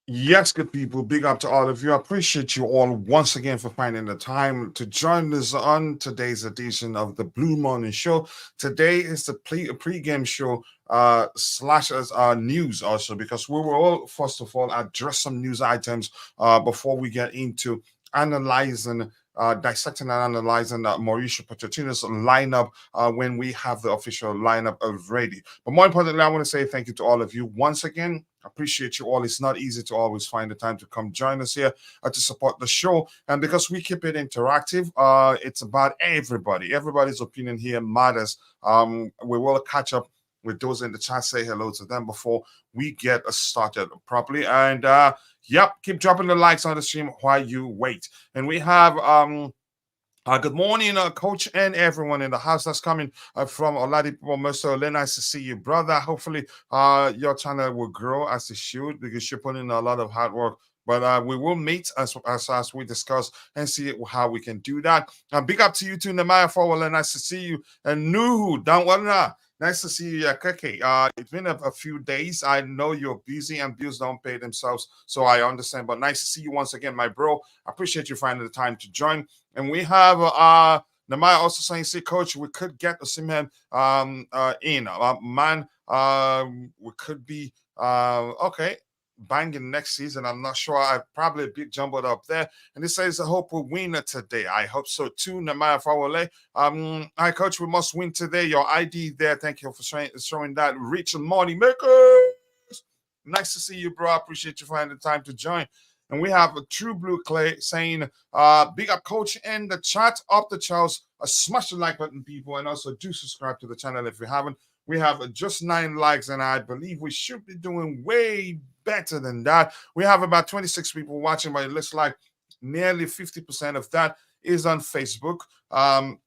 Yes, good people. Big up to all of you. I appreciate you all once again for finding the time to join us on today's edition of the Blue Morning Show. Today is the pre-game show slash as news also because we will all first of all address some news items before we get into analyzing dissecting and analyzing Mauricio Pochettino's lineup when we have the official lineup already. But more importantly, I want to say thank you to all of you once again. Appreciate you all. It's not easy to always find the time to come join us here to support the show. And because we keep it interactive, it's about everybody. Everybody's opinion here matters. We will catch up with those in the chat, say hello to them before we get started properly. And yep, keep dropping the likes on the stream while you wait. And we have good morning, coach, and everyone in the house that's coming from Oladipo Mercer. Nice to see you, brother. Hopefully, your channel will grow as it should because you're putting in a lot of hard work. But we will meet as we discuss and see how we can do that. Big up to you too, Nemaya Forward. Nice to see you. And Nuhu, Danwana. Nice to see you, Keke. It's been a few days. I know you're busy and bills don't pay themselves, so I understand. But nice to see you once again, my bro. I appreciate you finding the time to join. And we have Namaya also saying, see, coach, we could get Osimhen in. Man, we could be okay. Banging next season. I'm not sure. I probably a bit jumbled up there. And it says, I hope we win today. I hope so too. Namaya Fawale. Hi, coach. We must win today. Your ID there. Thank you for showing that. Rich and money makers. Nice to see you, bro. I appreciate you finding the time to join. And we have a True Blue Clay saying, big up coach in the chat, up the charts, smash the like button, people, and also do subscribe to the channel if you haven't. We have just 9 likes, and I believe we should be doing way better than that. We have about 26 people watching, but it looks like nearly 50% of that is on Facebook. And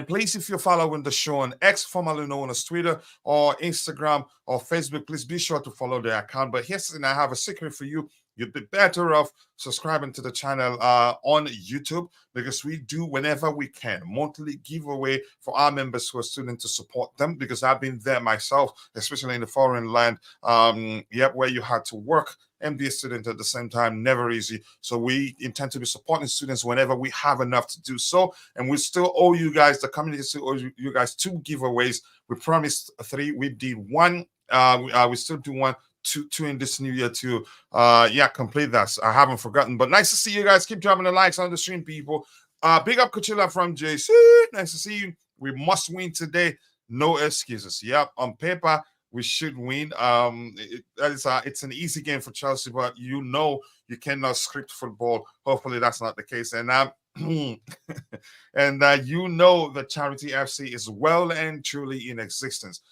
please, if you're following the show on X, formerly known as Twitter or Instagram or Facebook, please be sure to follow the account. But here's and I have a secret for you. You'd be better off subscribing to the channel on YouTube because we do whenever we can monthly giveaway for our members who are students to support them because I've been there myself, especially in the foreign land, where you had to work and be a student at the same time, never easy. So we intend to be supporting students whenever we have enough to do so. And we still owe you guys, the community still owes you guys 2 giveaways. We promised 3. We did 1. We still do 1. Two in this new year to complete that. I haven't forgotten. But nice to see you guys. Keep dropping the likes on the stream, people. Big up Coachella from JC. Nice to see you. We must win today. No excuses. Yep, on paper we should win. It's an easy game for Chelsea, but you cannot script football. Hopefully that's not the case. And and the Charity FC is well and truly in existence.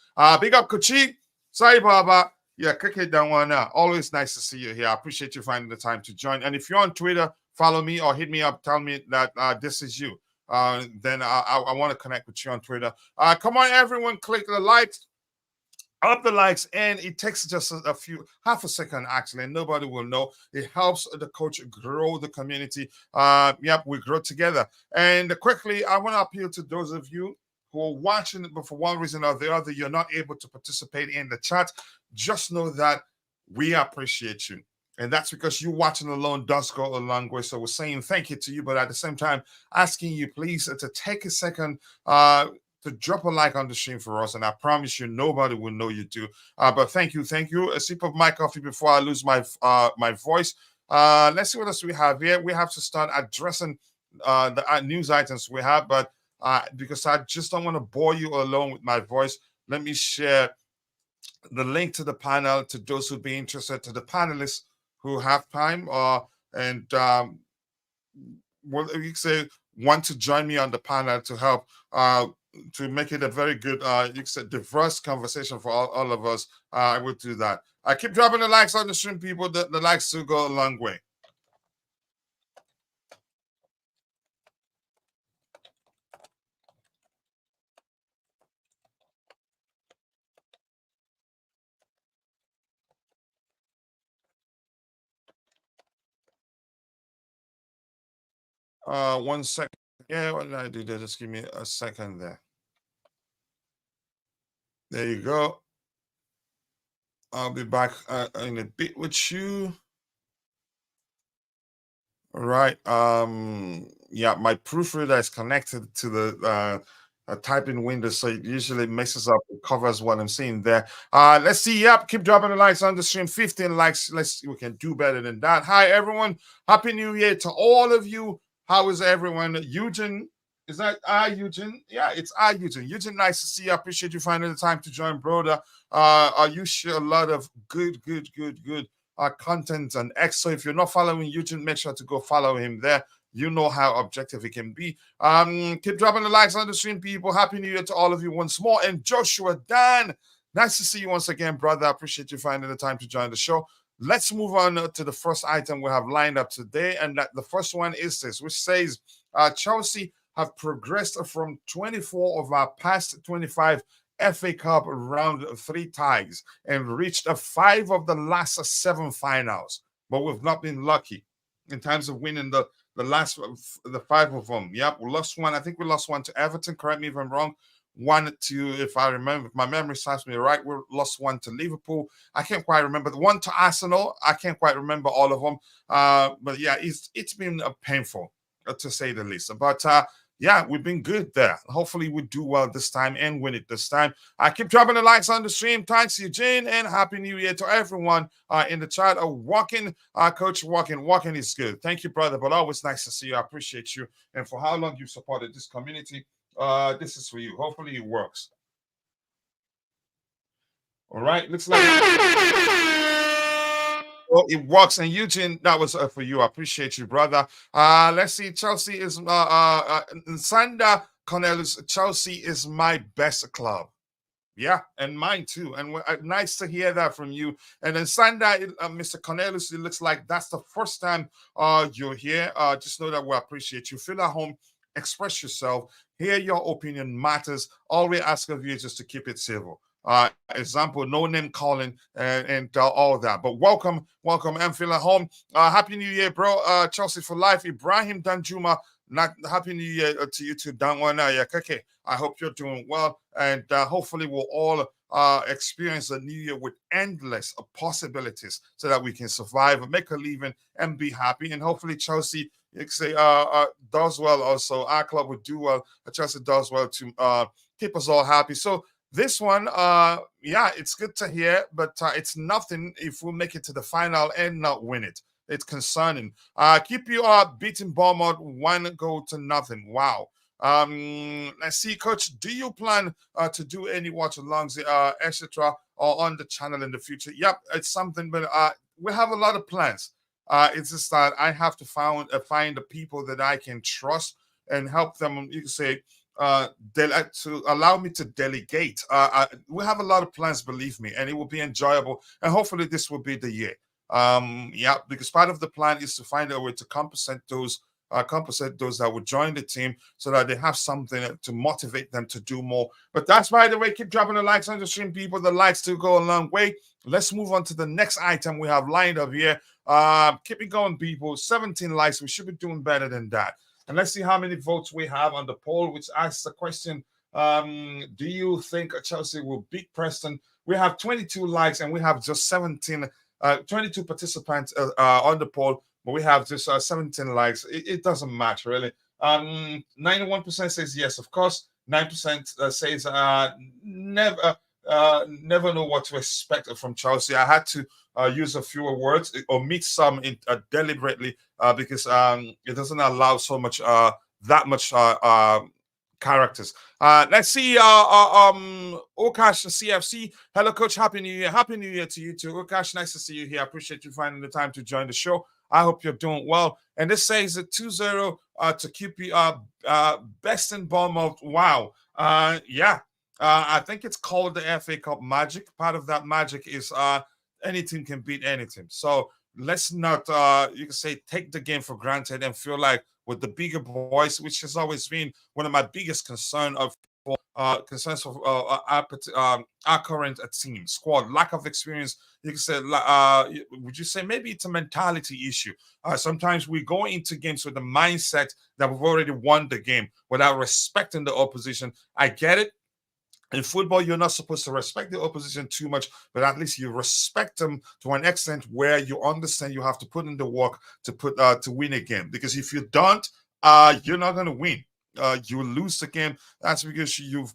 Big up Kochi. Sorry, Baba. Yeah, click it down one now. Always nice to see you here. I appreciate you finding the time to join. And if you're on Twitter, follow me or hit me up. Tell me that this is you. Then I want to connect with you on Twitter. Come on, everyone. Click the likes. Up the likes, and it takes just half a second actually, and nobody will know. It helps the coach grow the community. We grow together. And quickly, I want to appeal to those of you who are watching, but for one reason or the other, you're not able to participate in the chat. Just know that we appreciate you. And that's because you watching alone does go a long way. So we're saying thank you to you, but at the same time, asking you please to take a second to drop a like on the stream for us, and I promise you, nobody will know you do. But thank you. A sip of my coffee before I lose my voice. Let's see what else we have here. We have to start addressing the news items we have, but because I just don't want to bore you alone with my voice, let me share the link to the panel to those who'd be interested, to the panelists who have time and you say want to join me on the panel to help to make it a very good diverse conversation for all of us. I will do that. I keep dropping the likes on the stream, people. The likes will go a long way. One second. Yeah, what did I do there? Just give me a second there. There you go. I'll be back in a bit with you. Right. Yeah, my proofreader is connected to the typing window, so it usually messes up, it covers what I'm seeing there. Let's see. Yep, keep dropping the likes on the stream. 15 likes. Let's see, we can do better than that. Hi everyone. Happy New Year to all of you. How is everyone? Eugene. Is that Eugene? Yeah, it's Eugene. Eugene, nice to see you. I appreciate you finding the time to join, brother. You share a lot of good content on X. So if you're not following Eugene, make sure to go follow him there. You know how objective he can be. Keep dropping the likes on the stream, people. Happy New Year to all of you once more. And Joshua Dan, nice to see you once again, brother. I appreciate you finding the time to join the show. Let's move on to the first item we have lined up today. And that the first one is this, which says Chelsea have progressed from 24 of our past 25 FA Cup round three ties and reached five of the last seven finals. But we've not been lucky in terms of winning the last the five of them. Yep, we lost one. I think we lost one to Everton. Correct me if I'm wrong. One to, if I remember, if my memory serves me right, we lost one to Liverpool. I can't quite remember. The one to Arsenal, I can't quite remember all of them. But yeah, it's been painful to say the least. But yeah, we've been good there. Hopefully, we do well this time and win it this time. I keep dropping the likes on the stream. Thanks, Eugene, and Happy New Year to everyone in the chat. Walking, Coach Walking is good. Thank you, brother. But always nice to see you. I appreciate you. And for how long you've supported this community, this is for you. Hopefully, it works. All right, looks like well, it works. And Eugene, that was for you. I appreciate you, brother. Let's see. Chelsea is Sanda Cornelius. Chelsea is my best club. Yeah, and mine too. And nice to hear that from you. And then Sunday, Mr. Cornelius, it looks like that's the first time you're here. Just know that we appreciate you. Feel at home, express yourself. Hear your opinion matters. All we ask of you is just to keep it civil. Example, no name calling and all that. But welcome, and feel at home. Happy New Year, bro. Chelsea for life. Ibrahim Danjuma. Not happy New Year to you too, Danwana Yakake. I hope you're doing well, and hopefully we'll all experience a new year with endless possibilities, so that we can survive, make a living, and be happy. And hopefully Chelsea, you can say, does well. Also, our club would do well. Chelsea does well to keep us all happy. So this one, yeah, it's good to hear, but it's nothing if we make it to the final and not win it. It's concerning. Keep you beating Bournemouth 1-0. Wow. Let's see, Coach. Do you plan to do any watch alongs, etc., or on the channel in the future? Yep, it's something, but we have a lot of plans. It's just that I have to find the people that I can trust and help them. You can say to allow me to delegate. We have a lot of plans, believe me, and it will be enjoyable. And hopefully, this will be the year. Yeah, because part of the plan is to find a way to compensate those that would join the team, so that they have something to motivate them to do more. But that's, by the way, keep dropping the likes on the stream, people. The likes do go a long way. Let's move on to the next item we have lined up here. Keep it going, people. 17 likes. We should be doing better than that. And let's see how many votes we have on the poll, which asks the question, do you think Chelsea will beat Preston? We have 22 likes and we have just 22 participants on the poll, but we have just 17 likes. It doesn't match, really. 91% says yes, of course. 9% says never know what to expect from Chelsea. I had to use a fewer words, omit some deliberately, because it doesn't allow so much that much characters. Let's see. Okash CFC. Hello, Coach. Happy New Year. Happy New Year to you too. Okash, nice to see you here. I appreciate you finding the time to join the show. I hope you're doing well. And this says a 2-0 to keep you best in Bournemouth. Wow. Yeah. I think it's called the FA Cup magic. Part of that magic is any team can beat any team. So let's not, you can say, take the game for granted and feel like with the bigger boys, which has always been one of my biggest concerns of our current team squad, lack of experience. You can say, would you say maybe it's a mentality issue? Sometimes we go into games with the mindset that we've already won the game without respecting the opposition. I get it. In football, you're not supposed to respect the opposition too much, but at least you respect them to an extent where you understand you have to put in the work to win a game. Because if you don't, you're not going to win. You will lose the game. That's because you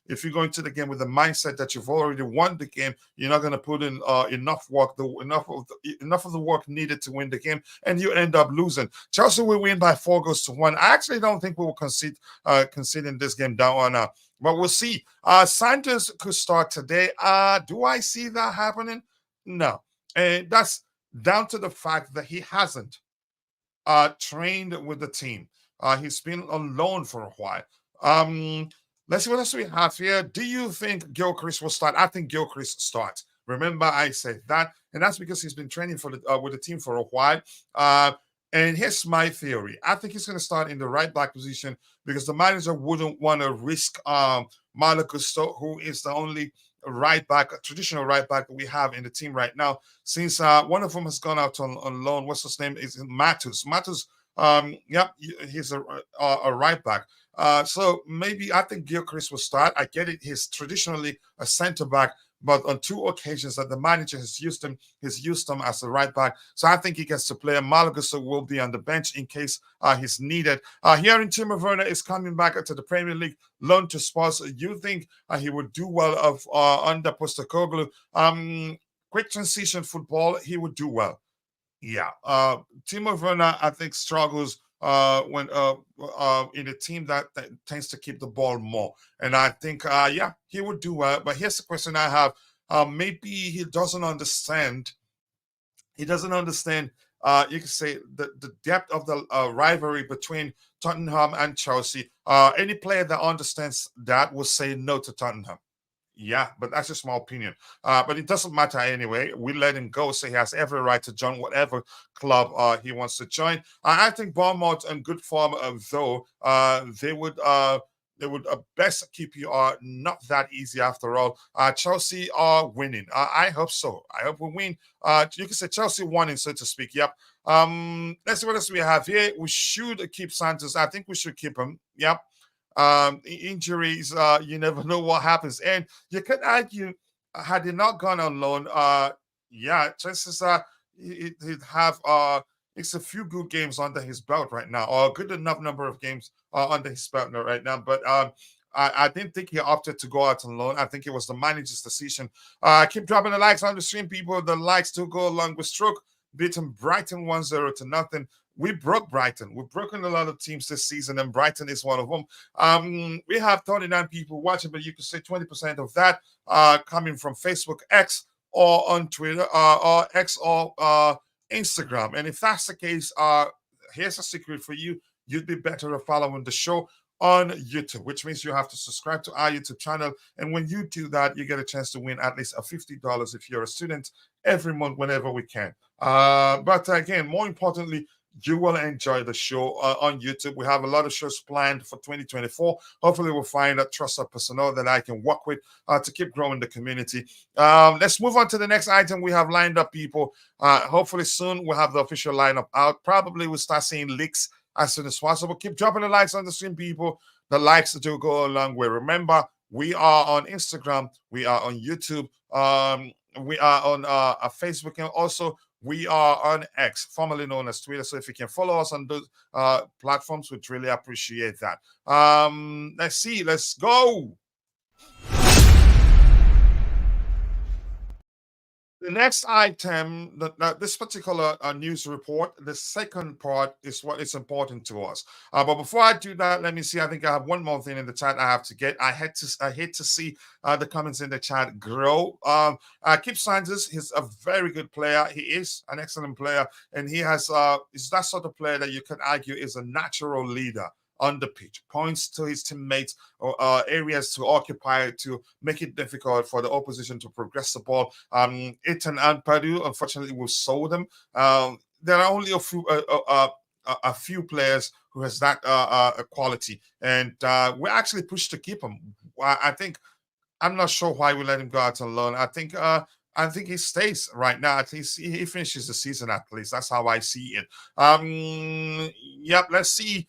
if you go into the game with the mindset that you've already won the game, you're not going to put in enough work, enough of the work needed to win the game, and you end up losing. Chelsea will win by 4 goals to 1. I actually don't think we will concede in this game down or now. But we'll see. Santos could start today. Do I see that happening? No. And that's down to the fact that he hasn't trained with the team. He's been on loan for a while. Let's see what else we have here. Do you think Gilchrist will start? I think Gilchrist starts. Remember, I said that, and that's because he's been training for with the team for a while. And here's my theory. I think he's going to start in the right back position because the manager wouldn't want to risk Malo Gusto, who is the only right back, traditional right back that we have in the team right now. Since one of them has gone out on loan, what's his name? Is Matus. Matus, yep, he's a right back. So maybe I think Gilchrist will start. I get it. He's traditionally a centre back, but on 2 occasions that the manager has used him as a right back. So I think he gets to play. Malagusa will be on the bench in case he's needed. Hearing Timo Werner is coming back to the Premier League, loan to Spurs. You think he would do well under Postecoglou? Quick transition football, he would do well. Yeah. Timo Werner, I think, struggles when in a team that tends to keep the ball more. And I think, yeah, he would do well. But here's the question I have. Maybe he doesn't understand. He doesn't understand, you can say, the depth of the rivalry between Tottenham and Chelsea. Any player that understands that will say no to Tottenham. Yeah, but that's just my opinion. But it doesn't matter anyway. We let him go, so he has every right to join whatever club he wants to join. I think Bournemouth in good form, though, they would best keep you not that easy after all. Chelsea are winning. I hope so. I hope we win. You can say Chelsea winning, so to speak. Yep. Let's see what else we have here. We should keep Santos. I think we should keep him. Yep. Injuries, you never know what happens. And you could argue, had he not gone on loan, yeah, chances are he'd have it's a few good games under his belt right now, or a good enough number of games under his belt right now. But I didn't think he opted to go out on loan. I think it was the manager's decision. Keep dropping the likes on the stream, people. The likes to go along with Stroke beating Brighton 1-0 to nothing. We broke Brighton. We've broken a lot of teams this season, and Brighton is one of them. We have 39 people watching, but you can say 20% of that coming from Facebook, X, or on Twitter, or X, or Instagram. And if that's the case, here's a secret for you. You'd be better at following the show on YouTube, which means you have to subscribe to our YouTube channel. And when you do that, you get a chance to win at least a $50 if you're a student every month, whenever we can. But again, more importantly, you will enjoy the show on YouTube. We have a lot of shows planned for 2024. Hopefully, we'll find a trusted personnel that I can work with to keep growing the community. Let's move on to the next item we have lined up, people. Hopefully, soon we'll have the official lineup out. Probably we'll start seeing leaks as soon as possible. Keep dropping the likes on the stream, people. The likes do go a long way. Remember, we are on Instagram. We are on YouTube. We are on Facebook, and also we are on X, formerly known as Twitter. So if you can follow us on those platforms, we'd really appreciate that. Let's see. Let's go. The next item, this particular news report, the second part is what is important to us. But before I do that, let me see. I think I have one more thing in the chat I have to get. I hate to see the comments in the chat grow. Kip Sanders, he's a very good player. He is an excellent player, and he is that sort of player that you can argue is a natural leader on the pitch, points to his teammates or areas to occupy to make it difficult for the opposition to progress the ball. Ethan and Padu, unfortunately, we sold them. There are only a few players who has that quality, and we actually pushed to keep him. I think I'm not sure why we let him go out on loan. I think I think he stays right now. At least he finishes the season. At least that's how I see it. Yep. Let's see.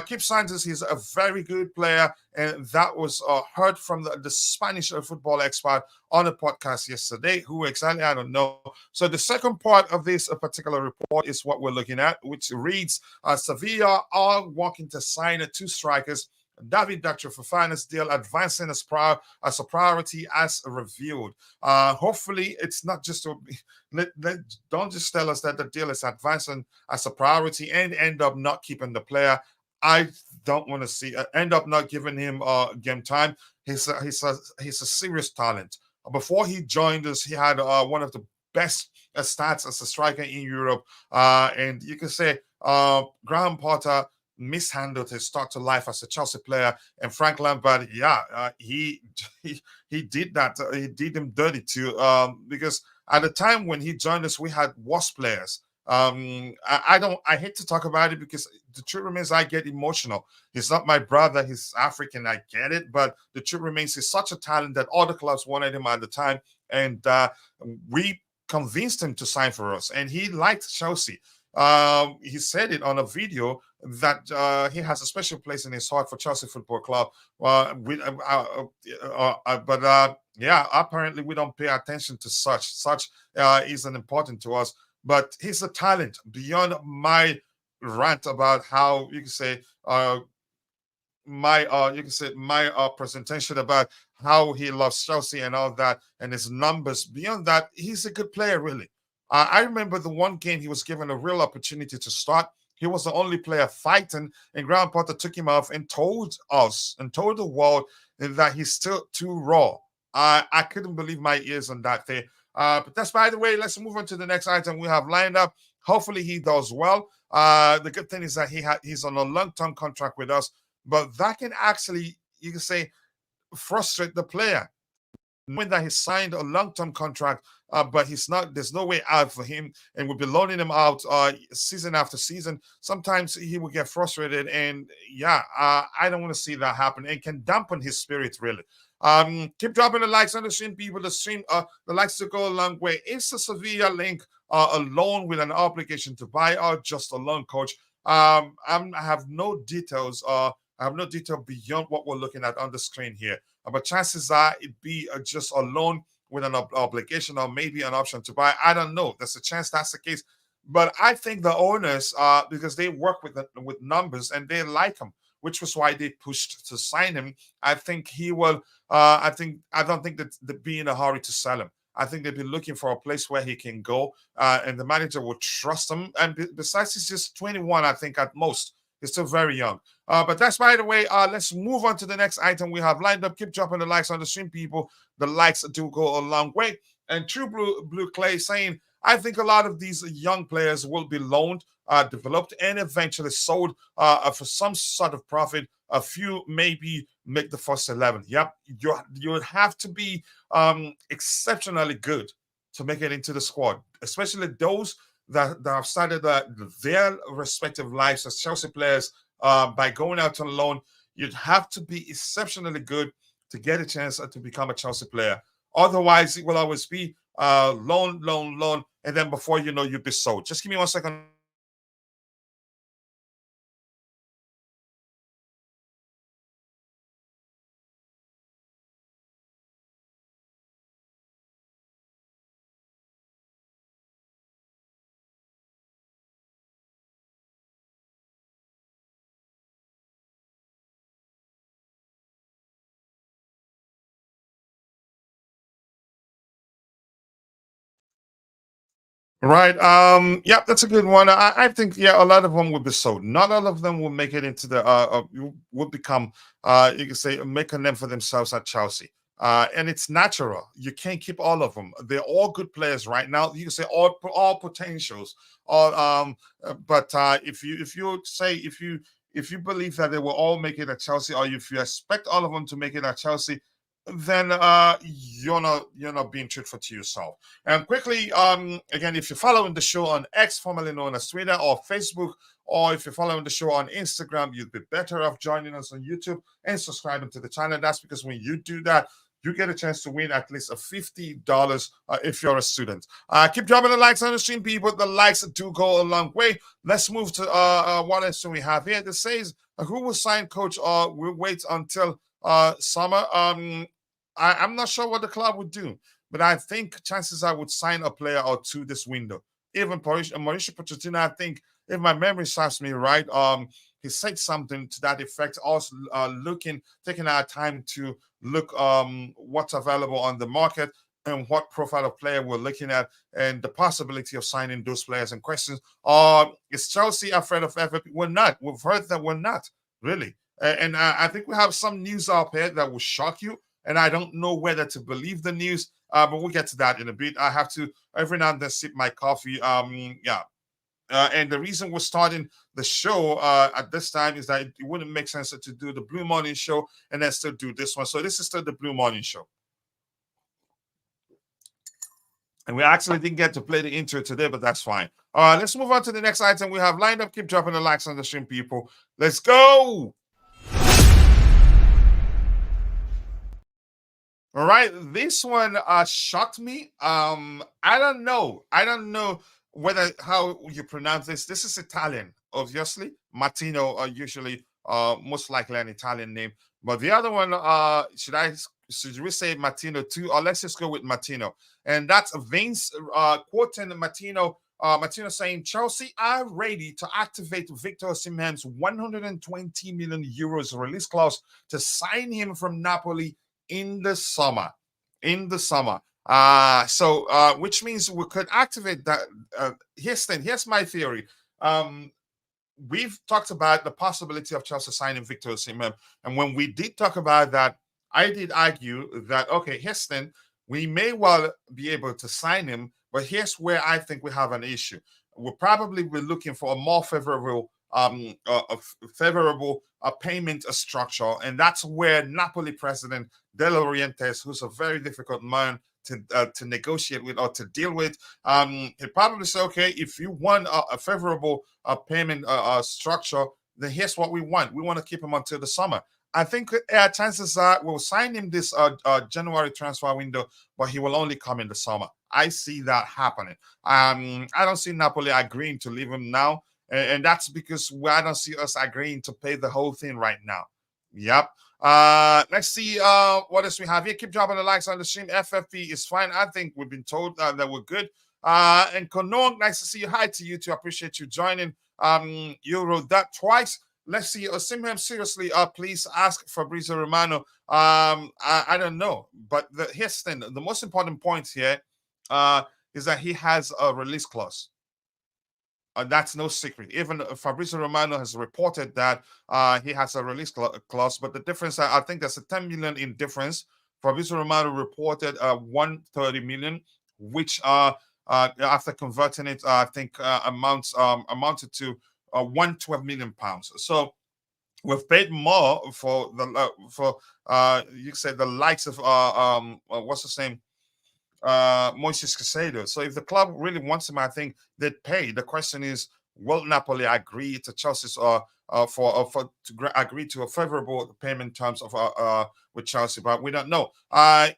Keep Sanchez, he's a very good player, and that was heard from the Spanish football expert on a podcast yesterday. Who exactly I don't know. So the second part of this particular report is what we're looking at, which reads: Sevilla are working to sign two strikers. David Dutcher for finance deal advancing as a priority as reviewed. Hopefully, it's not just don't just tell us that the deal is advancing as a priority and end up not keeping the player. I don't want to see end up not giving him game time. He's a serious talent. Before he joined us, he had one of the best stats as a striker in Europe, and you can say Graham Potter mishandled his start to life as a Chelsea player, and Frank Lampard, he did that. He did him dirty too, because at the time when he joined us, we had worse players. I hate to talk about it because the truth remains I get emotional. He's not my brother, he's African, I get it, but the truth remains he's such a talent that all the clubs wanted him at the time, and we convinced him to sign for us, and he liked Chelsea. He said it on a video that he has a special place in his heart for Chelsea Football Club. Yeah, apparently we don't pay attention to such. Such isn't important to us. But he's a talent beyond my rant about how you can say my presentation about how he loves Chelsea and all that and his numbers. Beyond that, he's a good player, really. I remember the one game he was given a real opportunity to start. He was the only player fighting, and Graham Potter took him off and told us and told the world that he's still too raw. I couldn't believe my ears on that day. But that's by the way. Let's move on to the next item we have lined up. Hopefully he does well. The good thing is that he's on a long-term contract with us, but that can actually, you can say, frustrate the player. Knowing that he signed a long-term contract, but there's no way out for him, and we'll be loaning him out season after season. Sometimes he will get frustrated, and I don't want to see that happen. It can dampen his spirit, really. Keep dropping the likes on the stream, people. The likes to go a long way. Is the Sevilla link a loan with an obligation to buy, or just a loan, coach? I have no details. I have no detail beyond what we're looking at on the screen here. But chances are it be just a loan with an obligation or maybe an option to buy. I don't know. There's a chance that's the case. But I think the owners, because they work with numbers and they like him, which was why they pushed to sign him. I think he will. I don't think that they'd be in a hurry to sell him. I think they'd be looking for a place where he can go, and the manager will trust him. And besides, he's just 21, I think, at most. He's still very young. But that's by the way. Let's move on to the next item we have lined up. Keep dropping the likes on the stream, people. The likes do go a long way. And True Blue Clay saying, I think a lot of these young players will be loaned, developed, and eventually sold for some sort of profit. A few maybe make the first 11. Yep, you would have to be exceptionally good to make it into the squad, especially those that have started their respective lives as Chelsea players by going out on loan. You'd have to be exceptionally good to get a chance to become a Chelsea player. Otherwise, it will always be loan, and then before you know, you'll be sold. Just give me 1 second. Right. Yeah, that's a good one. I think a lot of them will be sold. Not all of them will make it into the will become you can say make a name for themselves at Chelsea. And it's natural. You can't keep all of them. They're all good players right now. You can say all potentials. All but if you believe that they will all make it at Chelsea, or if you expect all of them to make it at Chelsea, then you're not being truthful to yourself. And quickly, again, if you're following the show on X, formerly known as Twitter, or Facebook, or if you're following the show on Instagram, you'd be better off joining us on YouTube and subscribing to the channel. That's because when you do that, you get a chance to win at least a $50 if you're a student. Keep dropping the likes on the stream, people. The likes do go a long way. Let's move to what else do we have here? This says who will sign coach or will wait until summer. I'm not sure what the club would do, but I think chances I would sign a player or two this window. Even Mauricio Pochettino, I think, if my memory serves me right, he said something to that effect. Also, taking our time to look what's available on the market and what profile of player we're looking at, and the possibility of signing those players in question. Is Chelsea afraid of FFP? We're not. We've heard that we're not really, and I think we have some news out here that will shock you. And I don't know whether to believe the news, but we'll get to that in a bit. I have to every now and then sip my coffee. Yeah. And the reason we're starting the show at this time is that it wouldn't make sense to do the Blue Morning Show and then still do this one. So this is still the Blue Morning Show. And we actually didn't get to play the intro today, but that's fine. Let's move on to the next item we have lined up. Keep dropping the likes on the stream, people. Let's go. All right, this one shocked me. I don't know. I don't know whether how you pronounce this. This is Italian, obviously. Martino, usually, most likely an Italian name. But the other one, should we say Martino too, or let's just go with Martino? And that's Vince quoting Martino. Martino saying Chelsea are ready to activate Victor Osimhen's 120 million euros release clause to sign him from Napoli in the summer. Which means we could activate that. Here's my theory. We've talked about the possibility of Chelsea signing Victor Osimhen, and when we did talk about that, I did argue that okay, Houston, we may well be able to sign him, but here's where I think we have an issue. We'll probably be looking for a more favorable payment structure, and that's where Napoli president De Laurentiis, who's a very difficult man to negotiate with or to deal with, he'd probably say, okay, if you want a favorable payment structure, then here's what we want. We want to keep him until the summer. I think chances are we'll sign him this January transfer window, but he will only come in the summer. I see that happening. I don't see Napoli agreeing to leave him now. And that's because I don't see us agreeing to pay the whole thing right now. Yep. Let's see what else we have here. Keep dropping the likes on the stream. FFP is fine. I think we've been told that we're good. And Konong, nice to see you. Hi to you too. I appreciate you joining. You wrote that twice. Let's see. Osimhen, seriously, please ask Fabrizio Romano. I don't know. But here's the thing. The most important point here is that he has a release clause. That's no secret. Even Fabrizio Romano has reported that he has a release clause. But the difference, I think there's a 10 million in difference. Fabrizio Romano reported 130 million, which after converting it, I think amounted to 112 million pounds. So we've paid more for the you said the likes of what's his name? Moises Caicedo. So if the club really wants him, I think they'd pay. The question is, will Napoli agree to Chelsea's agree to a favorable payment terms of with Chelsea? But we don't know.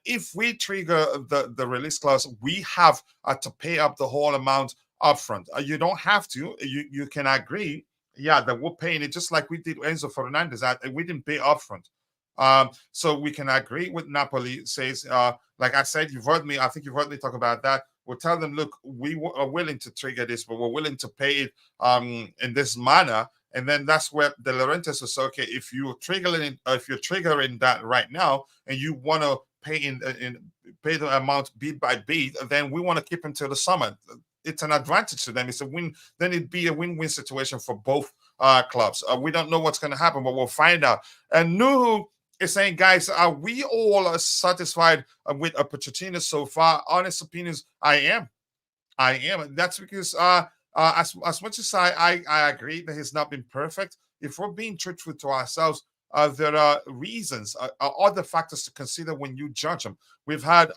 If we trigger the release clause, we have to pay up the whole amount upfront. You don't have to. You can agree. Yeah, that we're paying it just like we did Enzo Fernandez. We didn't pay upfront. So we can agree with Napoli. Says, like I said, you've heard me. I think you've heard me talk about that. We'll tell them, look, we are willing to trigger this, but we're willing to pay it in this manner. And then that's where De Laurentiis will say, okay, if you're triggering that right now, and you want to pay pay the amount beat by beat, then we want to keep until the summer. It's an advantage to them. It's a win. Then it'd be a win-win situation for both clubs. We don't know what's going to happen, but we'll find out. And Nuhu is saying, guys, are we all satisfied with Pochettino so far? Honest opinions, I am. And that's because as much as I agree that he's not been perfect, if we're being truthful to ourselves, there are reasons, other factors to consider when you judge him. We've had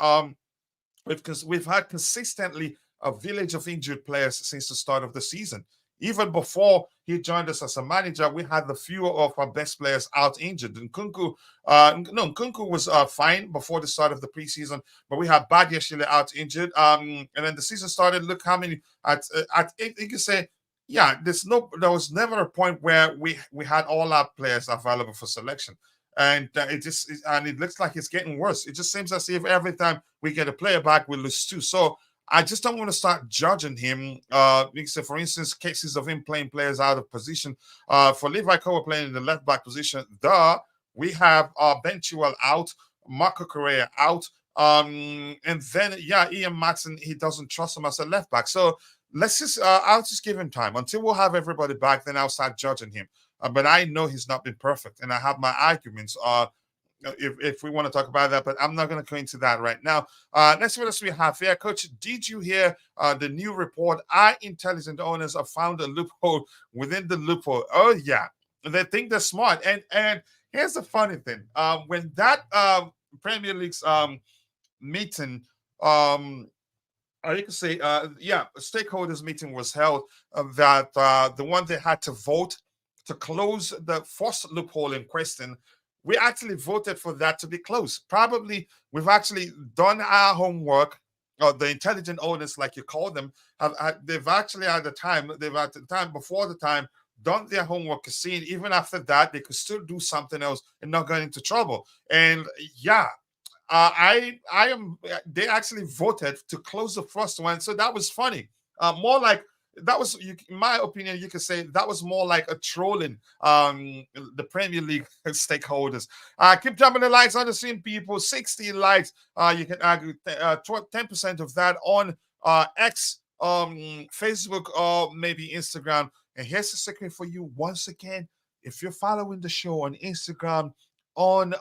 consistently a village of injured players since the start of the season. Even before he joined us as a manager, we had the few of our best players out injured. And Nkunku was fine before the start of the preseason, but we had Badiashile out injured. And then the season started. Look how many you can say, yeah, there was never a point where we had all our players available for selection. And it looks like it's getting worse. It just seems as if every time we get a player back, we lose two. So I just don't want to start judging him. Because, for instance, cases of him playing players out of position. For Levi Kowa playing in the left back position, we have Ben Chilwell out, Marco Correa out, and then Ian Matson, he doesn't trust him as a left back. So I'll just give him time until we'll have everybody back. Then I'll start judging him. But I know he's not been perfect, and I have my arguments. If we want to talk about that, but I'm not going to go into that right now. Let's see what else we have here. Coach, did you hear the new report? Our intelligent owners have found a loophole within the loophole. Oh, yeah. They think they're smart. And here's the funny thing. When that Premier League's meeting, you can say, stakeholders meeting was held, that the one they had to vote to close the first loophole in question, we actually voted for that to be closed. Probably we've actually done our homework, or the intelligent owners, like you call them, they've actually before the time done their homework, seeing even after that they could still do something else and not get into trouble. And they actually voted to close the first one, so that was funny. More like that was, in my opinion, you could say that was more like a trolling the Premier League stakeholders. Keep jumping the likes on the scene, people. 60 likes. You can argue 10% of that on X, Facebook, or maybe Instagram. And here's the secret for you once again. If you're following the show on Instagram, on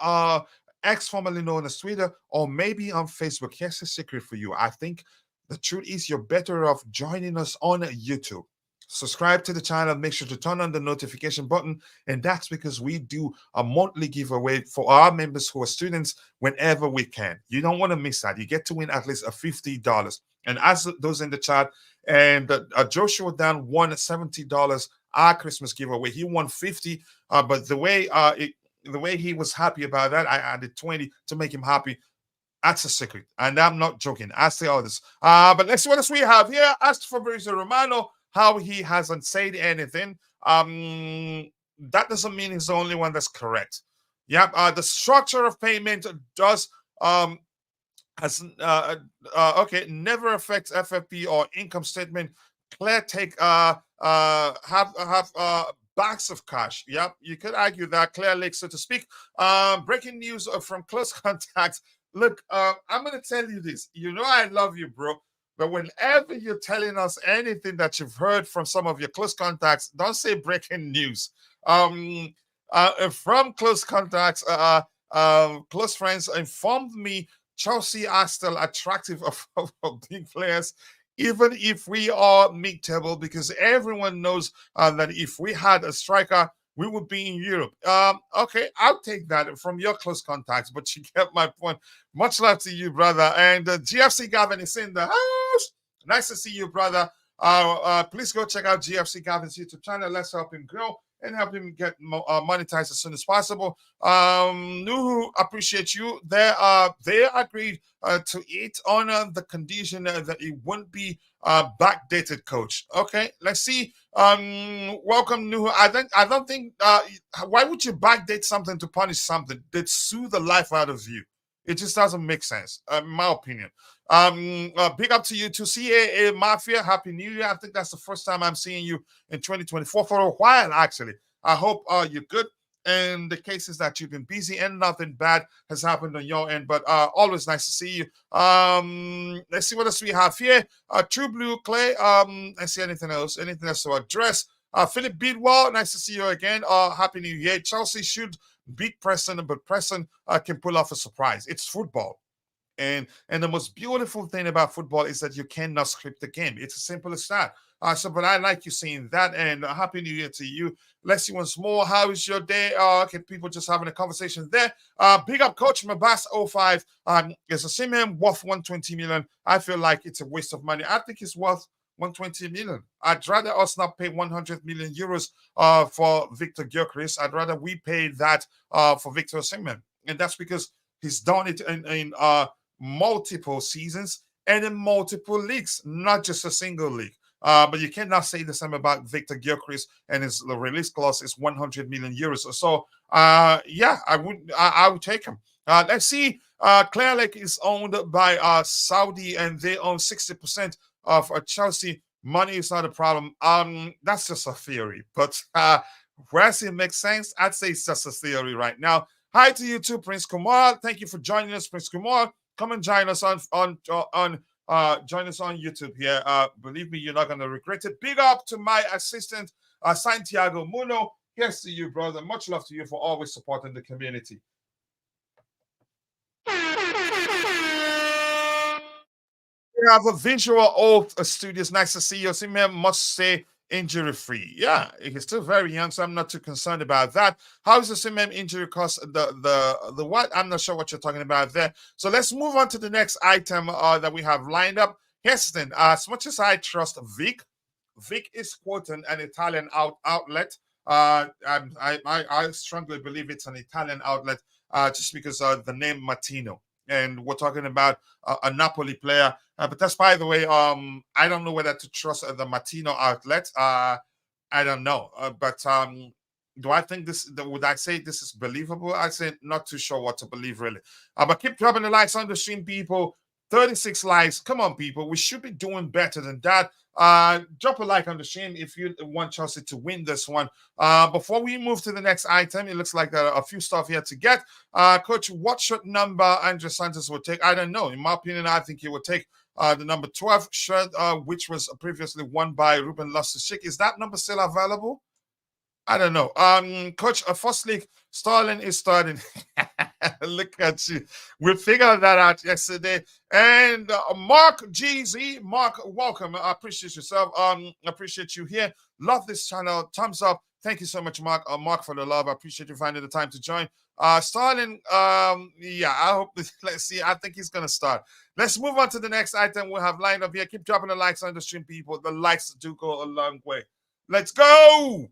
X, formerly known as Twitter, or maybe on Facebook, here's the secret for you. I think the truth is you're better off joining us on YouTube. Subscribe to the channel. Make sure to turn on the notification button. And that's because we do a monthly giveaway for our members who are students whenever we can. You don't want to miss that. You get to win at least a $50. And as those in the chat, and Joshua Dan won $70 our Christmas giveaway. He won 50, but the way he was happy about that, I added 20 to make him happy. That's a secret, and I'm not joking. Ask the others. But let's see what else we have here. Ask Fabrizio Romano how he hasn't said anything. That doesn't mean he's the only one that's correct. Yep. The structure of payment does never affects FFP or income statement. Claire take have bags of cash. Yep, you could argue that. Claire Lake, so to speak. Breaking news from close contacts. Look, I'm going to tell you this. You know I love you, bro. But whenever you're telling us anything that you've heard from some of your close contacts, don't say breaking news. From close contacts, close friends informed me Chelsea are still attractive of big players, even if we are mid-table, because everyone knows that if we had a striker, we would be in Europe. Okay, I'll take that from your close contacts, but you get my point. Much love to you, brother. And GFC Gavin is in the house. Nice to see you, brother. Please go check out GFC Gavin's YouTube channel. Let's help him grow and help him get monetized as soon as possible. Nuhu, appreciate you. They agreed to it on the condition that it won't be backdated, coach. Okay, let's see. Welcome, Nuhu. I don't think. Why would you backdate something to punish something? They'd sue the life out of you. It just doesn't make sense, in my opinion. Big up to you, to CAA Mafia. Happy New Year. I think that's the first time I'm seeing you in 2024 for a while, actually. I hope you're good. And the case is that you've been busy and nothing bad has happened on your end, but always nice to see you. Let's see what else we have here. True Blue Clay. Let's see anything else to address. Philip Bidwell, nice to see you again. Happy New Year. Chelsea should beat Preston, but Preston can pull off a surprise. It's football. And the most beautiful thing about football is that you cannot script the game. It's as simple as that. But I like you seeing that, and Happy New Year to you. Let's see once more. How is your day? Okay, people just having a conversation there. Big up, Coach Mabas 05. Is Osimhen worth 120 million? I feel like it's a waste of money. I think it's worth 120 million. I'd rather us not pay 100 million euros for Victor Gyökeres. I'd rather we pay that for Victor Osimhen. And that's because he's done it in multiple seasons and in multiple leagues, not just a single league. But you cannot say the same about Victor Gyökeres, and his release clause is 100 million euros. So, yeah, I would take him. Let's see. Clear Lake is owned by Saudi, and they own 60% of Chelsea. Money is not a problem. That's just a theory, but whereas it makes sense, I'd say it's just a theory right now. Hi to you too, Prince Kumar. Thank you for joining us, Prince Kumar. Come and join us on join us on YouTube here. Believe me, you're not going to regret it. Big up to my assistant, Santiago Muno. Here's to you, brother. Much love to you for always supporting the community. We have a visual of studios. Nice to see you. Osimhen must say injury free. Yeah, he's still very young, so I'm not too concerned about that. How is Osimhen injury cost the what? I'm not sure what you're talking about there. So let's move on to the next item that we have lined up. Heston, as much as I trust Vic is quoting an Italian outlet. I strongly believe it's an Italian outlet just because the name Martino. And we're talking about a Napoli player. But that's, by the way, I don't know whether to trust the Martino outlet. I don't know. But do I think this, would I say this is believable? I say not too sure what to believe, really. But keep dropping the likes on the stream, people. 36 likes. Come on, people. We should be doing better than that. Drop a like on the stream if you want Chelsea to win this one. Before we move to the next item, it looks like a few stuff here to get. Coach, what shirt number Andres Santos will take? I don't know. In my opinion, I think he will take the number 12 shirt, which was previously won by Ruben Loftus-Cheek. Is that number still available? I don't know. Coach, first league, Sterling is starting. Look at you. We figured that out yesterday. And Mark GZ, Mark, welcome. I appreciate yourself. Appreciate you here. Love this channel. Thumbs up. Thank you so much, Mark. Mark, for the love. I appreciate you finding the time to join. Sterling, yeah, I hope. Let's see. I think he's gonna start. Let's move on to the next item we have lined up here. Keep dropping the likes on the stream, people. The likes do go a long way. Let's go.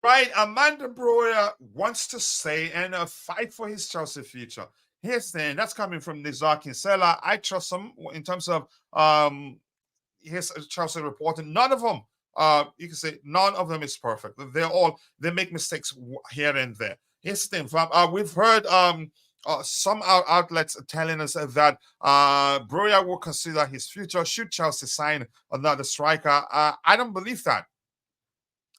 Right, Armando Broja wants to stay and fight for his Chelsea future. Here's the thing, that's coming from Nizar Kinsella. I trust him in terms of his Chelsea reporting. None of them, you can say, none of them is perfect. They make mistakes here and there. Here's the thing, we've heard some outlets telling us that Broja will consider his future should Chelsea sign another striker. I don't believe that.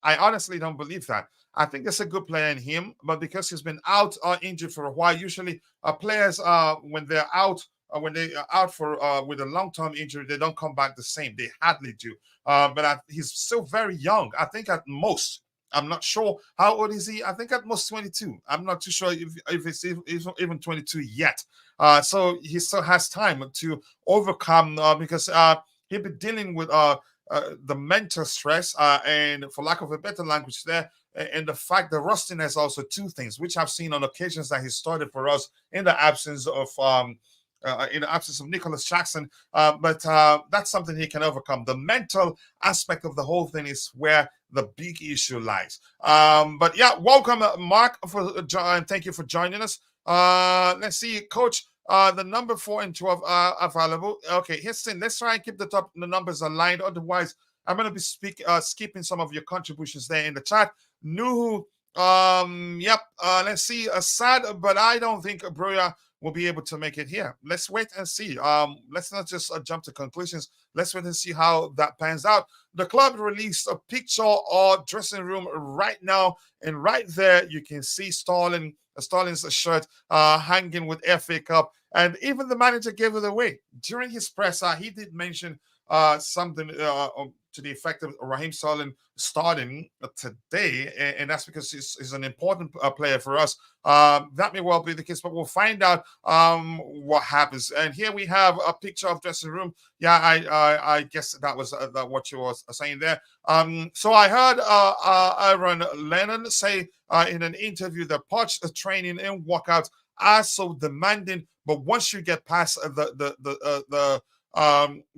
I honestly don't believe that. I think there's a good player in him, but because he's been out injured for a while, usually players when they're out, when they are out for with a long-term injury, they don't come back the same. They hardly do. But he's still very young. I think at most, I'm not sure how old is he. I think at most 22. I'm not too sure if it's even 22 yet. So he still has time to overcome because he'll be dealing with the mental stress and, for lack of a better language there, and the fact that rustiness also two things, which I've seen on occasions that he started for us in the absence of Nicholas Jackson. But that's something he can overcome. The mental aspect of the whole thing is where the big issue lies. But yeah, welcome, Mark, and thank you for joining us. Let's see, Coach. The number 4 and 12 are available. Okay, here's the thing. Let's try and keep the numbers aligned. Otherwise, I'm going to be skipping some of your contributions there in the chat. Nuhu, yep. Let's see. Sad, but I don't think Broja will be able to make it here. Let's wait and see. Let's not just jump to conclusions. Let's wait and see how that pans out. The club released a picture or dressing room right now, and right there you can see Sterling's shirt hanging with FA Cup, and even the manager gave it away during his presser. He did mention something to the effect of Raheem Sterling starting today, and that's because he's an important player for us. That may well be the case, but we'll find out what happens. And here we have a picture of dressing room. Yeah, I guess that was what you were saying there. So I heard Aaron Lennon say in an interview that Poch training and workouts are so demanding, but once you get past the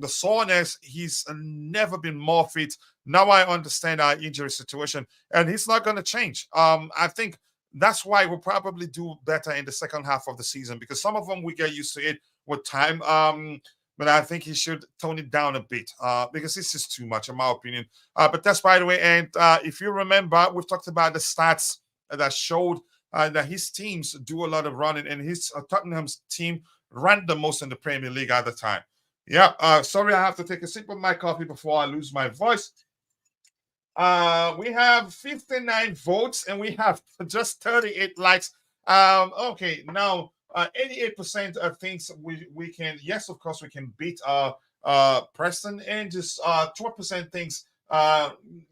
soreness, he's never been more fit. Now I understand our injury situation, and he's not going to change. I think that's why we'll probably do better in the second half of the season, because some of them we get used to it with time. But I think he should tone it down a bit because this is too much, in my opinion. But that's by the way. And if you remember, we've talked about the stats that showed that his teams do a lot of running, and his Tottenham's team ran the most in the Premier League at the time. Yeah, sorry, I have to take a sip of my coffee before I lose my voice. We have 59 votes and we have just 38 likes. Okay, now 88% of things we can, yes, of course, we can beat Preston, and just 12% thinks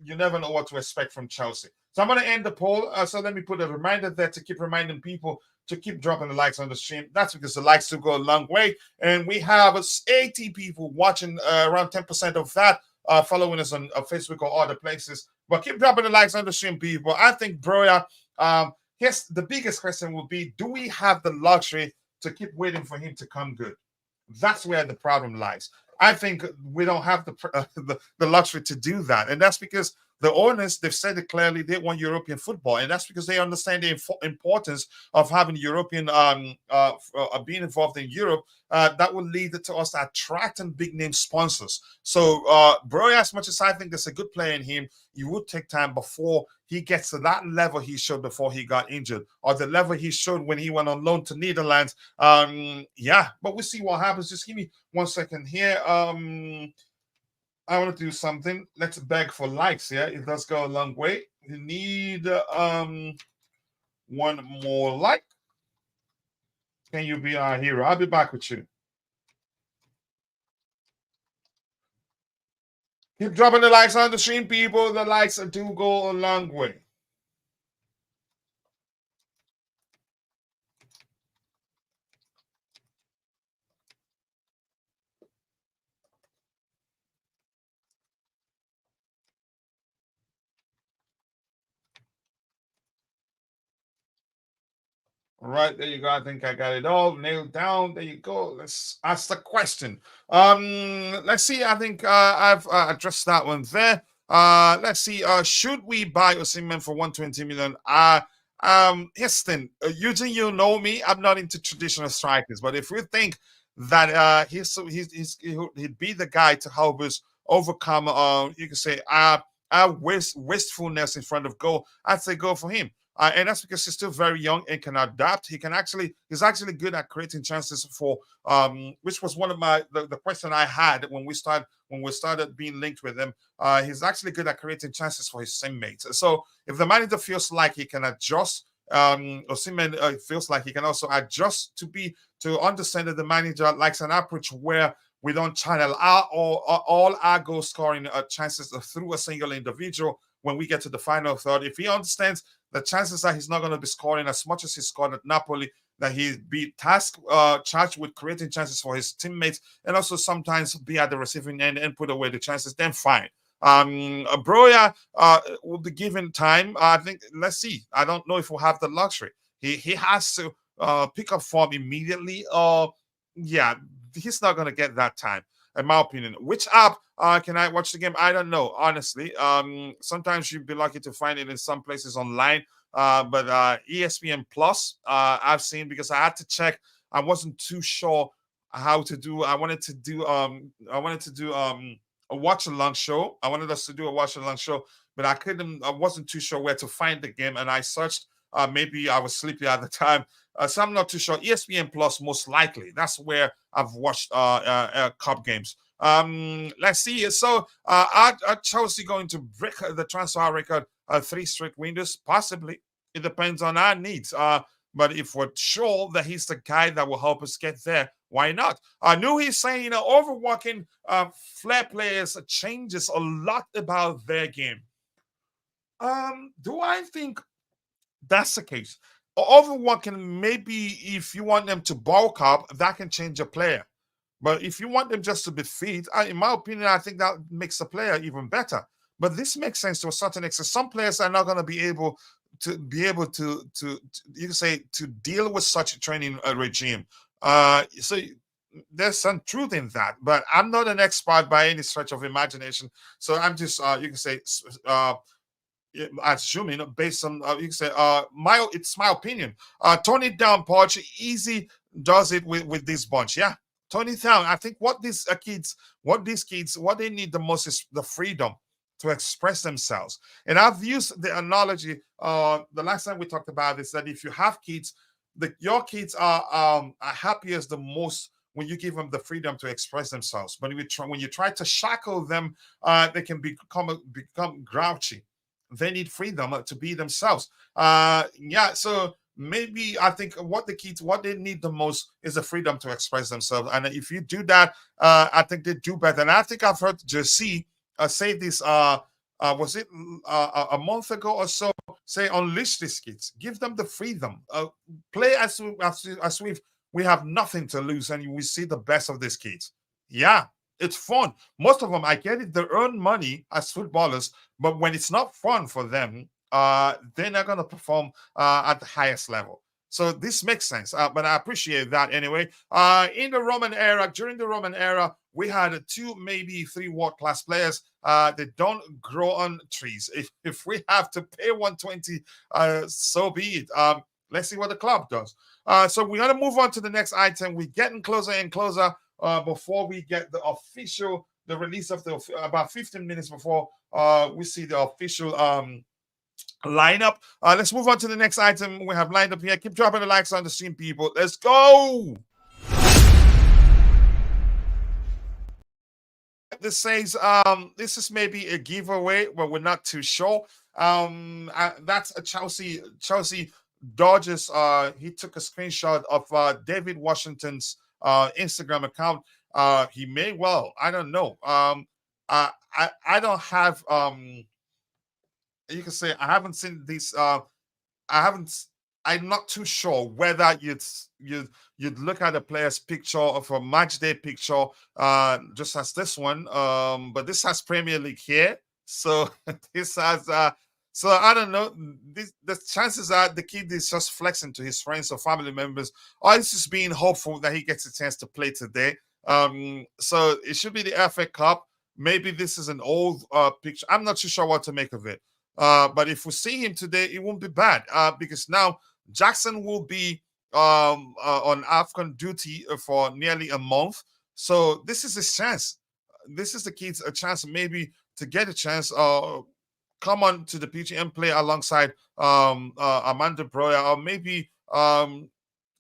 you never know what to expect from Chelsea. So I'm going to end the poll. So let me put a reminder there to keep reminding people to keep dropping the likes on the stream. That's because the likes do go a long way. And we have 80 people watching, around 10% of that following us on Facebook or other places. But keep dropping the likes on the stream, people. I think, Broja, here's the biggest question will be, do we have the luxury to keep waiting for him to come good? That's where the problem lies. I think we don't have the luxury to do that. And that's because the owners, they've said it clearly, they want European football. And that's because they understand the importance of having European, being involved in Europe. That will lead to us attracting big name sponsors. So, Broja, as much as I think there's a good player in him, you would take time before he gets to that level he showed before he got injured, or the level he showed when he went on loan to Netherlands. Yeah, but we'll see what happens. Just give me 1 second here. I want to do something. Let's beg for likes. Yeah, it does go a long way. You need one more like. Can you be our hero? I'll be back with you. Keep dropping the likes on the stream, people. The likes do go a long way. All right, there you go. I think I got it all nailed down. There you go. Let's ask the question. Let's see. I think I've addressed that one there. Let's see. Should we buy Osimhen for 120 million? Houston, Eugene, you know me. I'm not into traditional strikers, but if we think that he'd be the guy to help us overcome, you can say, wastefulness in front of goal, I'd say go for him. And that's because he's still very young and can adapt. He's actually good at creating chances for which was one of the question I had when we started being linked with him. He's actually good at creating chances for his teammates. So if the manager feels like he can adjust, Osimhen feels like he can also adjust to understand that the manager likes an approach where we don't channel all our goal scoring chances through a single individual when we get to the final third. If he understands the chances that he's not going to be scoring as much as he scored at Napoli, that he'd be charged with creating chances for his teammates and also sometimes be at the receiving end and put away the chances, then fine. Broja will be given time. I think, let's see. I don't know if we'll have the luxury. He has to pick up form immediately. Yeah, he's not going to get that time, in my opinion. Which app can I watch the game? I don't know, honestly. Sometimes you'd be lucky to find it in some places online. But ESPN Plus, I've seen, because I had to check. I wasn't too sure how to do. I wanted to do a watch along show. I wanted us to do a watch along show, but I wasn't too sure where to find the game, and I searched. Maybe I was sleepy at the time. So I'm not too sure. ESPN Plus, most likely. That's where I've watched cup games. Let's see. So are Chelsea going to break the transfer record 3 straight windows? Possibly. It depends on our needs. But if we're sure that he's the guy that will help us get there, Why not? I knew he's saying overworking flair players changes a lot about their game. Do I think that's the case? Overworking, maybe if you want them to bulk up, that can change a player. But if you want them just to be fit, in my opinion, I think that makes the player even better. But this makes sense to a certain extent. Some players are not going to be able to you can say to deal with such a training regime. So there's some truth in that. But I'm not an expert by any stretch of imagination. So I'm just you can say assuming based on you can say it's my opinion. Tone it down, Poch. Easy does it with this bunch. Yeah, tone it down. I think what these kids, what they need the most is the freedom to express themselves. And I've used the analogy the last time we talked about this, that if you have kids, your kids are happiest the most when you give them the freedom to express themselves. But when you try to shackle them, they can become grouchy. They need freedom to be themselves. Yeah, so maybe I think what they need the most is the freedom to express themselves. And if you do that, I think they do better. And I think I've heard Jesse say this. Was it a month ago or so? Say unleash these kids, give them the freedom, play as we have nothing to lose, and we see the best of these kids. Yeah, it's fun. Most of them, I get it, they earn money as footballers, but when it's not fun for them, they're not going to perform at the highest level. So this makes sense, but I appreciate that anyway. During the Roman era, we had 2, maybe 3 world-class players. They don't grow on trees. If we have to pay 120, so be it. Let's see what the club does. So we're going to move on to the next item. We're getting closer and closer before we get the release of about 15 minutes before we see the official lineup. Let's move on to the next item we have lined up here. Keep dropping the likes on the stream, people. Let's go. This says this is maybe a giveaway, but we're not too sure. That's a Chelsea Dodgers. He took a screenshot of David Washington's Instagram account. He may well, I don't know. I don't have you can say I haven't seen these. I'm not too sure whether you'd look at a player's picture of a match day picture, just as this one. But this has Premier League here, so this has. So I don't know. The chances are the kid is just flexing to his friends or family members, or he's just being hopeful that he gets a chance to play today. So it should be the FA Cup. Maybe this is an old picture. I'm not too sure what to make of it. But if we see him today, it won't be bad because now Jackson will be on AFCON duty for nearly a month. So this is his chance. This is the kid's a chance maybe to get a chance. Come on to the pitch and play alongside Armando Broja, or maybe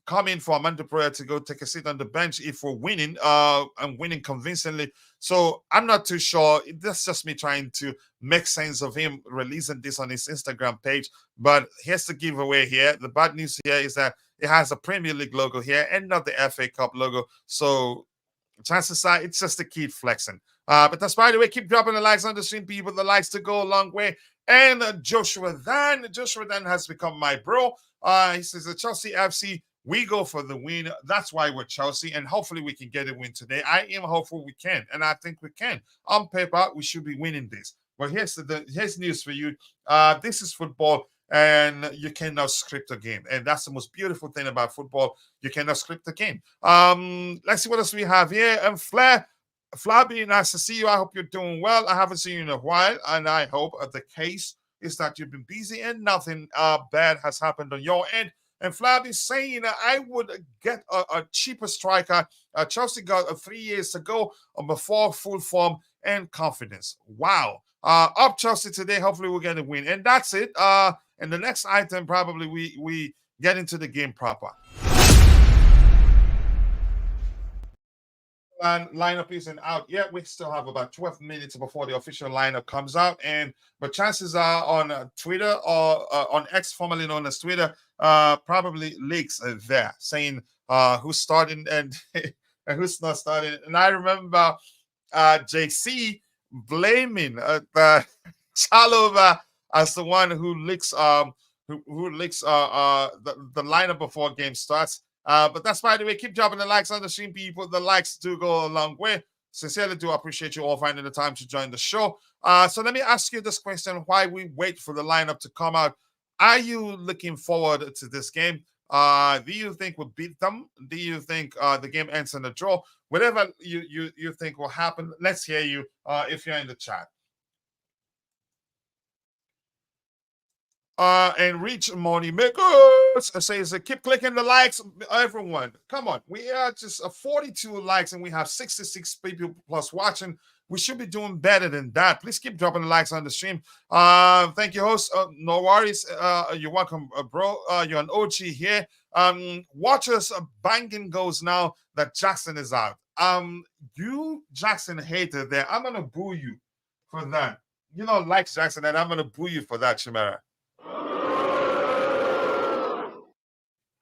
come in for Armando Broja to go take a seat on the bench if we're winning and winning convincingly. So I'm not too sure. That's just me trying to make sense of him releasing this on his Instagram page. But here's the giveaway here. The bad news here is that it has a Premier League logo here and not the FA Cup logo. So chances are it's just a kid flexing. But that's, by the way, keep dropping the likes on the stream, people. The likes to go a long way. And Joshua Dan has become my bro. He says, the Chelsea FC, we go for the win. That's why we're Chelsea, and hopefully we can get a win today. I am hopeful we can, and I think we can. On paper, we should be winning this. But here's news for you. This is football, and you cannot script a game. And that's the most beautiful thing about football. You cannot script a game. Let's see what else we have here. And Flabby, nice to see you. I hope you're doing well. I haven't seen you in a while, and I hope the case is that you've been busy and nothing bad has happened on your end. And Flabby saying I would get a cheaper striker. Chelsea got 3 years to go before full form and confidence. Wow. Up Chelsea today. Hopefully we'll get a win. And that's it. And the next item, probably we get into the game proper. And lineup isn't out yet. We still have about 12 minutes before the official lineup comes out. But chances are on Twitter or on X, formerly known as Twitter, probably leaks there saying who's starting. And and who's not starting. And I remember JC blaming the Chalova as the one who licks who licks the lineup before game starts. But that's by the way. Keep dropping the likes on the stream, people. The likes do go a long way. Sincerely do appreciate you all finding the time to join the show. So let me ask you this question: why we wait for the lineup to come out? Are you looking forward to this game? Do you think we'll beat them? Do you think the game ends in a draw? Whatever you think will happen, let's hear you if you're in the chat. And Reach Money Makers says, keep clicking the likes, everyone. Come on, we are just 42 likes and we have 66 people plus watching. We should be doing better than that. Please keep dropping the likes on the stream. Thank you, host. No worries. You're welcome, bro. You're an OG here. Watchers banging goes now that Jackson is out. You Jackson hater there. I'm gonna boo you for that. You know, like Jackson, and I'm gonna boo you for that, Chimera.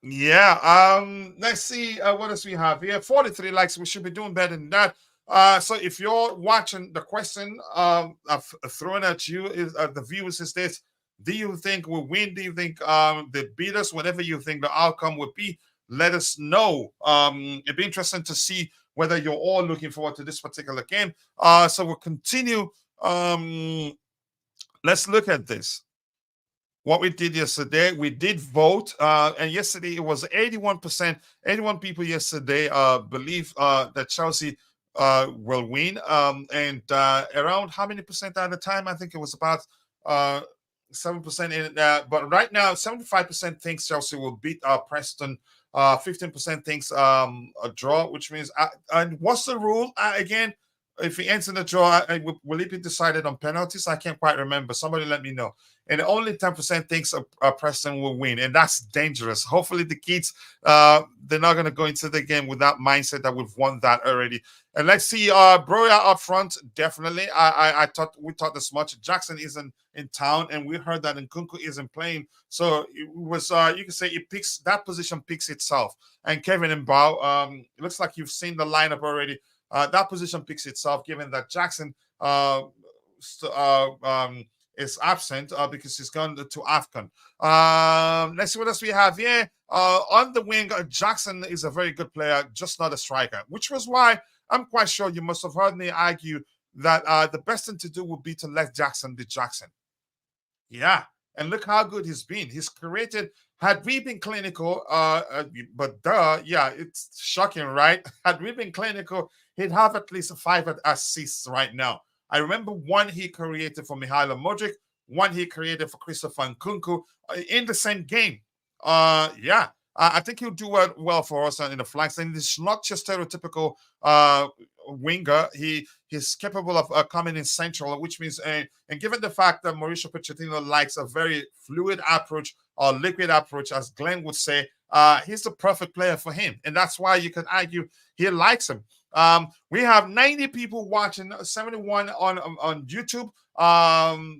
Yeah. Let's see what else we have here. 43 likes. We should be doing better than that. So if you're watching, the question I've thrown at you is the viewers is this: do you think we'll win? Do you think they beat us? Whatever you think the outcome would be, let us know. It'd be interesting to see whether you're all looking forward to this particular game. So we'll continue. Let's look at this. What we did yesterday, we did vote, and yesterday it was 81%. 81 people yesterday believe that Chelsea will win, and around how many percent at the time? I think it was about 7%. But right now, 75% thinks Chelsea will beat Preston. 15% thinks a draw, which means. And what's the rule again? If he ends in the draw, will it be decided on penalties? I can't quite remember. Somebody let me know. And only 10% thinks Preston will win, and that's dangerous. Hopefully, the kids they're not going to go into the game with that mindset that we've won that already. And let's see, Broja up front, definitely. I thought we thought this much. Jackson isn't in town, and we heard that Nkunku isn't playing, so it was you can say it picks that position picks itself. And Kevin and Bao, it looks like you've seen the lineup already. That position picks itself, given that Jackson is absent because he's gone to AFCON. Let's see what else we have here. On the wing, Jackson is a very good player, just not a striker, which was why I'm quite sure you must have heard me argue that the best thing to do would be to let Jackson be Jackson. Yeah, and look how good he's been. He's created. Had we been clinical, yeah, it's shocking, right? Had we been clinical, he'd have at least 5 assists right now. I remember one he created for Mihailo Modric, one he created for Christopher Nkunku in the same game. Yeah, I think he'll do well for us in the flanks. And it's not just stereotypical winger. He's capable of coming in central, which means, and given the fact that Mauricio Pochettino likes a very fluid approach or liquid approach, as Glenn would say, he's the perfect player for him. And that's why you can argue he likes him. We have 90 people watching, 71 on YouTube,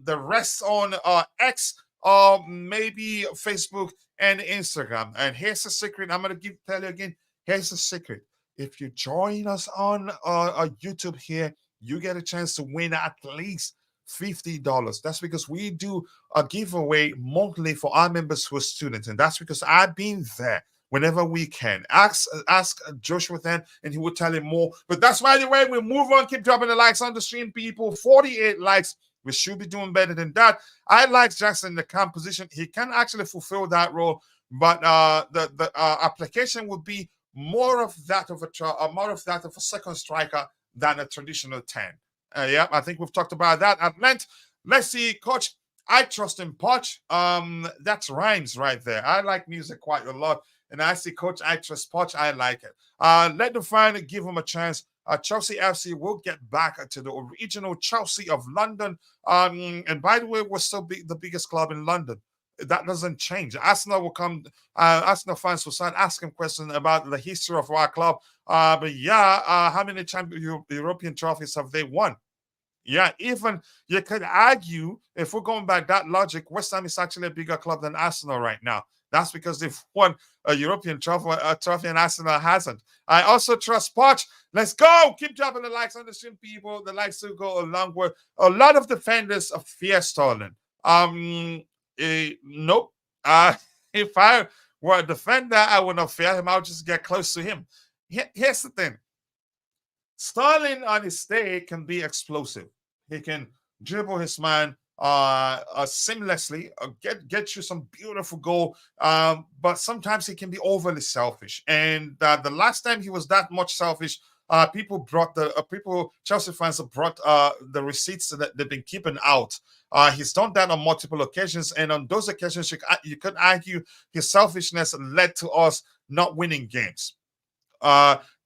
the rest on X, or maybe Facebook and Instagram. And here's the secret. I'm going to tell you again. Here's the secret. If you join us on YouTube here, you get a chance to win at least $50. That's because we do a giveaway monthly for our members who are students. And that's because I've been there. Whenever we can, ask Joshua then, and he will tell you more. But that's by the way, we'll move on. Keep dropping the likes on the stream, people. 48 likes. We should be doing better than that. I like Jackson in the camp position. He can actually fulfill that role, but the application would be more of that of a second striker than a traditional 10. Yeah, I think we've talked about that at length. Let's see, Coach. I trust in Poch. That's rhymes right there. I like music quite a lot. And I see Coach I trust Poch. I like it. Let the fan give him a chance. Chelsea FC will get back to the original Chelsea of London. And by the way, we're still the biggest club in London. That doesn't change. Arsenal will come. Arsenal fans will start asking questions about the history of our club. But yeah, how many European trophies have they won? Yeah, even you could argue, if we're going by that logic, West Ham is actually a bigger club than Arsenal right now. That's because they've won a European trophy and Arsenal hasn't. I also trust Poch. Let's go. Keep dropping the likes on the stream, people. The likes will go a long way. A lot of defenders of fear Sterling. Nope. If I were a defender, I would not fear him. I'll just get close to him. Here's the thing. Sterling on his day can be explosive. He can dribble his man seamlessly, get you some beautiful goal. But sometimes he can be overly selfish. And the last time he was that much selfish, people Chelsea fans have brought the receipts that they've been keeping out. He's done that on multiple occasions, and on those occasions, you could argue his selfishness led to us not winning games.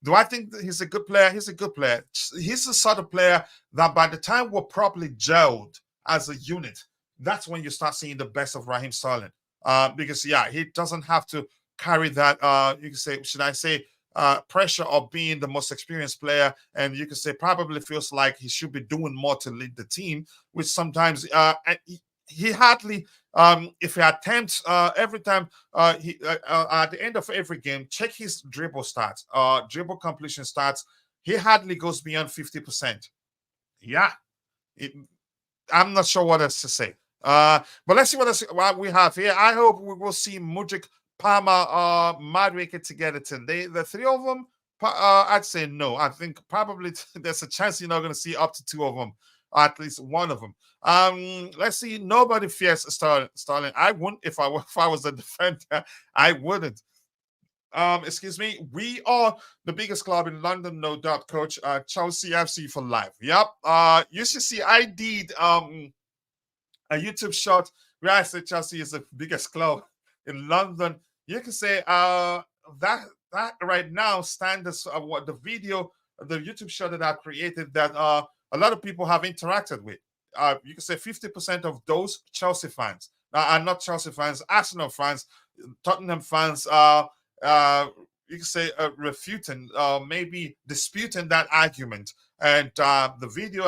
Do I think that he's a good player? He's a good player. He's the sort of player that by the time we're properly gelled as a unit, that's when you start seeing the best of Raheem Sterling. Because he doesn't have to carry that. You can say, should I say, pressure of being the most experienced player, and you can say probably feels like he should be doing more to lead the team, which sometimes he hardly. If he attempts every time he at the end of every game, check his dribble stats, dribble completion stats. He hardly goes beyond 50%. Yeah, I'm not sure what else to say. But let's see what we have here. I hope we will see Mudrik, Palmer, Madueke together today. The three of them, I'd say no. I think probably there's a chance you're not going to see up to two of them, or at least one of them. Let's see. Nobody fears Sterling. I wouldn't if I was a defender. I wouldn't. Excuse me. We are the biggest club in London, no doubt, Coach. Chelsea FC for life. Yep. You should see. I did a YouTube shot where I said Chelsea is the biggest club in London. You can say that right now stands what the YouTube shot that I created that a lot of people have interacted with. You can say 50% of those Chelsea fans are not Chelsea fans, Arsenal fans, Tottenham fans. You can say refuting, maybe disputing that argument, and the video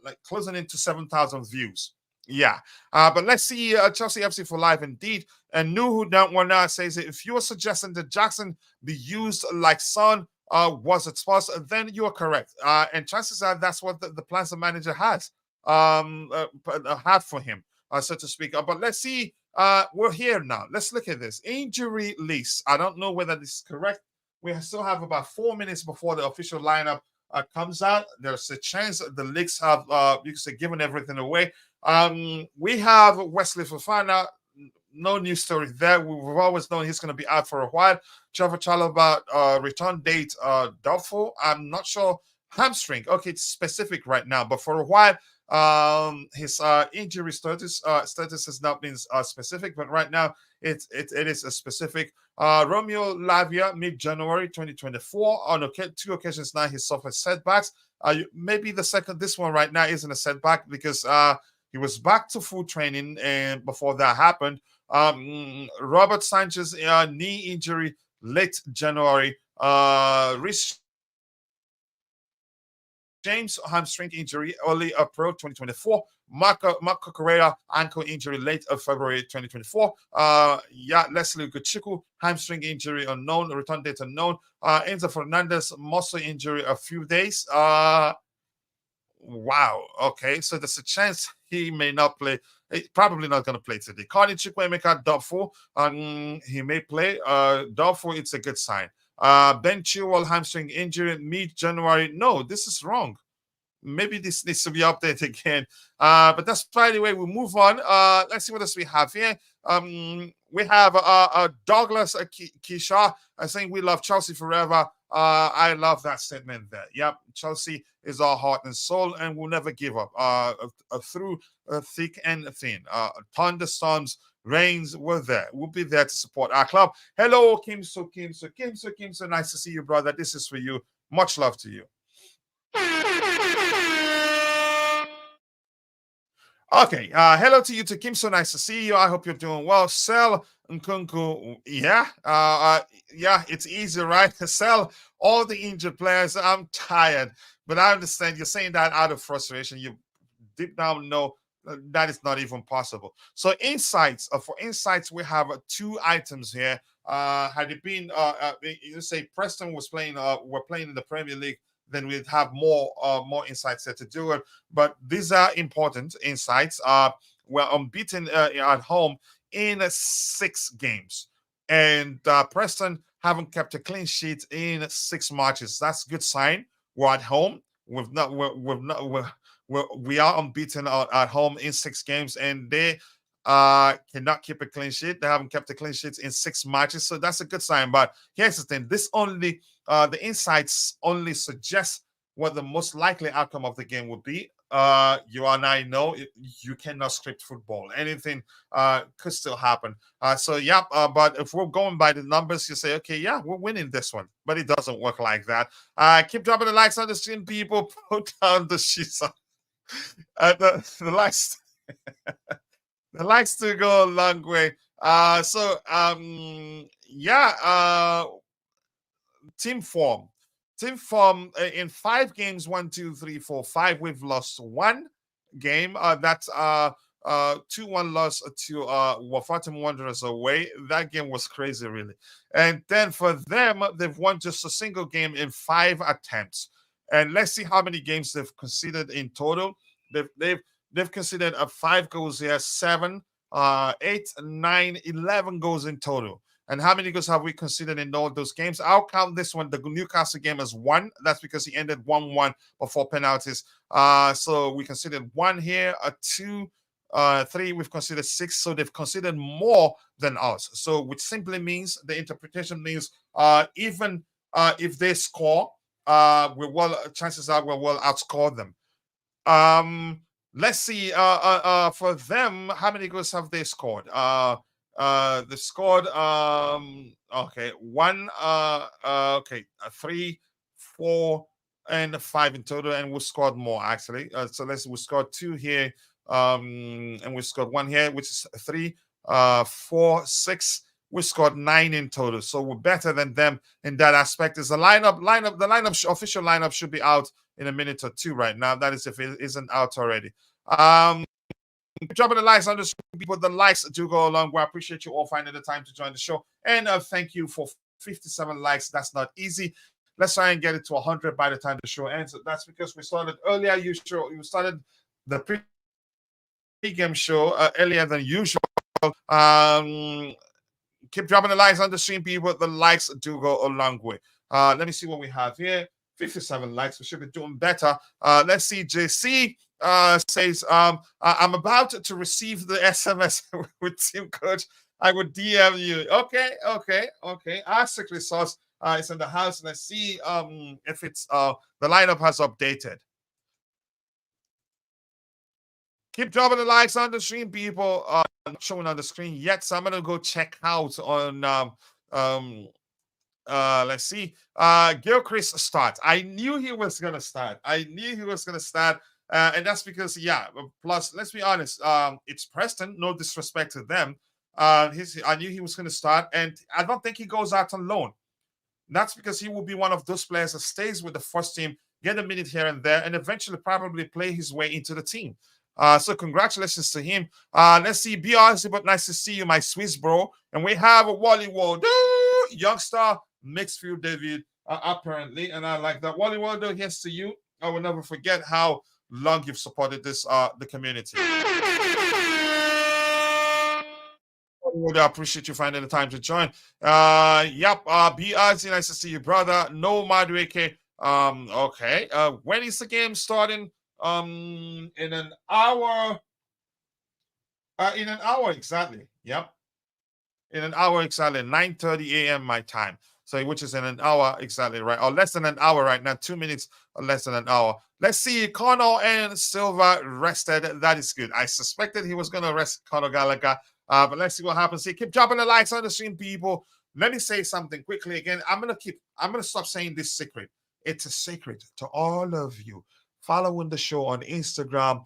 like closing into 7,000 views. Yeah, but let's see Chelsea FC for life indeed. And Nuhu Don't Wanna says if you are suggesting that Jackson be used like Son was it supposed, then you are correct. And chances are that's what the plans the manager has had for him, so to speak. But let's see. We're here now. Let's look at this injury list. I don't know whether this is correct. We still have about 4 minutes before the official lineup comes out. There's a chance the leagues have, you can say, given everything away. We have Wesley Fofana. No news story there. We've always known he's going to be out for a while. Trevor Chalobah, return date doubtful. I'm not sure. Hamstring. Okay, it's specific right now, but for a while, his injury status has not been specific, but right now it is a specific. Romeo Lavia, mid-January 2024. On two occasions now, he suffered setbacks. Maybe this one right now isn't a setback because he was back to full training, and before that happened, Robert Sanchez knee injury late January. Rhys James hamstring injury early April 2024. Marco Correa ankle injury late February 2024. Leslie Guchiku hamstring injury unknown, return date unknown. Enzo Fernandez muscle injury a few days. Wow. Okay, so there's a chance he may not play. He's probably not going to play today. Carney Chukwuemeka doubtful. He may play. Doubtful. It's a good sign. Ben Chilwell hamstring injury mid-January. No, this is wrong. Maybe this needs to be updated again. But that's by the way. We move on. Let's see what else we have here. We have Douglas Kisha saying we love Chelsea forever. I love that statement there. Yep, Chelsea is our heart and soul, and we'll never give up. Through thick and thin, thunderstorms, rains, we're there. We'll be there to support our club. Hello, Kim So. Nice to see you, brother. This is for you. Much love to you. Okay, hello to you, to Kim. So nice to see you. I hope you're doing well. Sell Nkunku, yeah, it's easy, right? Sell all the injured players. I'm tired, but I understand you're saying that out of frustration. You deep down know that is not even possible. So insights, for insights, we have two items here. Had it been, you say Preston was playing, were playing in the Premier League, then we'd have more insights there to do it. But these are important insights. We're unbeaten at home in 6 games, and Preston haven't kept a clean sheet in 6 matches. That's a good sign. We're at home. We are unbeaten at home in 6 games, and they cannot keep a clean sheet. They haven't kept a clean sheet in 6 matches, so that's a good sign. But here's the thing: the insights only suggest what the most likely outcome of the game would be. You and I know you cannot script football. Anything could still happen. But if we're going by the numbers, you say, okay, yeah, we're winning this one. But it doesn't work like that. Keep dropping the likes on the stream, people. Put down the sheets. The likes, the likes to go a long way. Team form. Team form in 5 games, 1, 2, 3, 4, 5. We've lost 1 game. That's 2-1 loss to Wolverhampton Wanderers away. That game was crazy, really. And then for them, they've won just a single game in 5 attempts. And let's see how many games they've conceded in total. They've conceded 5 goals here, 7, 8, 9, 11 goals in total. And how many goals have we conceded in all those games? I'll count this one, the Newcastle game, as 1. That's because he ended 1-1 before penalties. So we conceded 1 here, 2, 3. We've conceded 6. So they've conceded more than us. So which simply means, the interpretation means, even if they score, chances are we will outscore them. Let's see. For them, how many goals have they scored? They scored 1, 3, 4, and 5 in total, and we scored more actually. We scored 2 here, and we scored 1 here, which is 3, 4, 6. We scored 9 in total, so we're better than them in that aspect. Is the official lineup should be out in a minute or 2 right now. That is if it isn't out already. Dropping the likes on the screen, people. The likes do go along. We appreciate you all finding the time to join the show, and thank you for 57 likes. That's not easy. Let's try and get it to 100 by the time the show ends. That's because we started earlier. You started the pre-game show earlier than usual. Keep dropping the likes on the stream, people. The likes do go a long way. Let me see what we have here. 57 likes. We should be doing better. Let's see. JC says, I'm about to receive the SMS with Team Coach. I would DM you. Okay. Our secret sauce is in the house. Let's see if it's the lineup has updated. Keep dropping the likes on the stream, people. Not showing on the screen yet, so I'm gonna go check out on let's see. Gilchrist starts. I knew he was gonna start. And that's because, plus, let's be honest, it's Preston. No disrespect to them. I knew he was gonna start, and I don't think he goes out on loan. That's because he will be one of those players that stays with the first team, get a minute here and there, and eventually probably play his way into the team. So congratulations to him. Let's see, BRC, but nice to see you, my Swiss bro. And we have a Wally Waldo, youngster, Mixfield David, apparently. And I like that. Wally Waldo, here's to you. I will never forget how long you've supported this the community. I appreciate you finding the time to join. BRC, nice to see you, brother. No Madueke. Okay. When is the game starting? In an hour. In an hour exactly. Yep. In an hour exactly. 9:30 a.m. my time. So which is in an hour exactly, right? Or less than an hour right now. 2 minutes or less than an hour. Let's see. Connor and Silva rested. That is good. I suspected he was gonna rest Conor Gallagher. But let's see what happens here. Keep dropping the likes on the stream, people. Let me say something quickly again. I'm gonna stop saying this secret. It's a secret to all of you following the show on Instagram,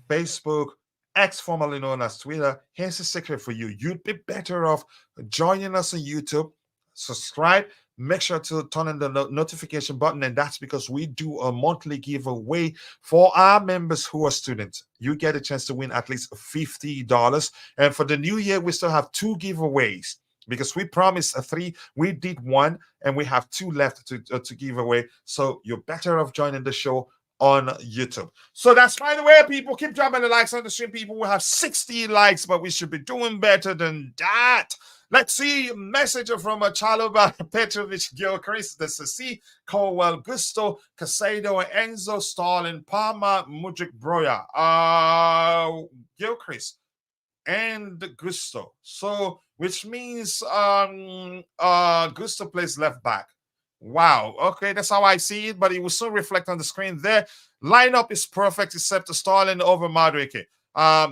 Facebook, X, formerly known as Twitter. Here's a secret for you. You'd be better off joining us on YouTube. Subscribe, make sure to turn on the notification button. And that's because we do a monthly giveaway for our members who are students. You get a chance to win at least $50. And for the new year, we still have 2 giveaways because we promised 3. We did 1 and we have 2 left to give away. So you're better off joining the show on YouTube. So that's, by the way, people, keep dropping the likes on the stream. People will have 60 likes, but we should be doing better than that. Let's see a message from Chaloba Petrovic, Gilchrist, the Sisi, Colwell, Gusto, Casado, Enzo, Stalin, Palma, Mudrik, Broja, Gilchrist, and Gusto. So, which means Gusto plays left back. Wow. Okay, that's how I see it, but it will soon reflect on the screen there. Lineup is perfect except Stalin over Madueke.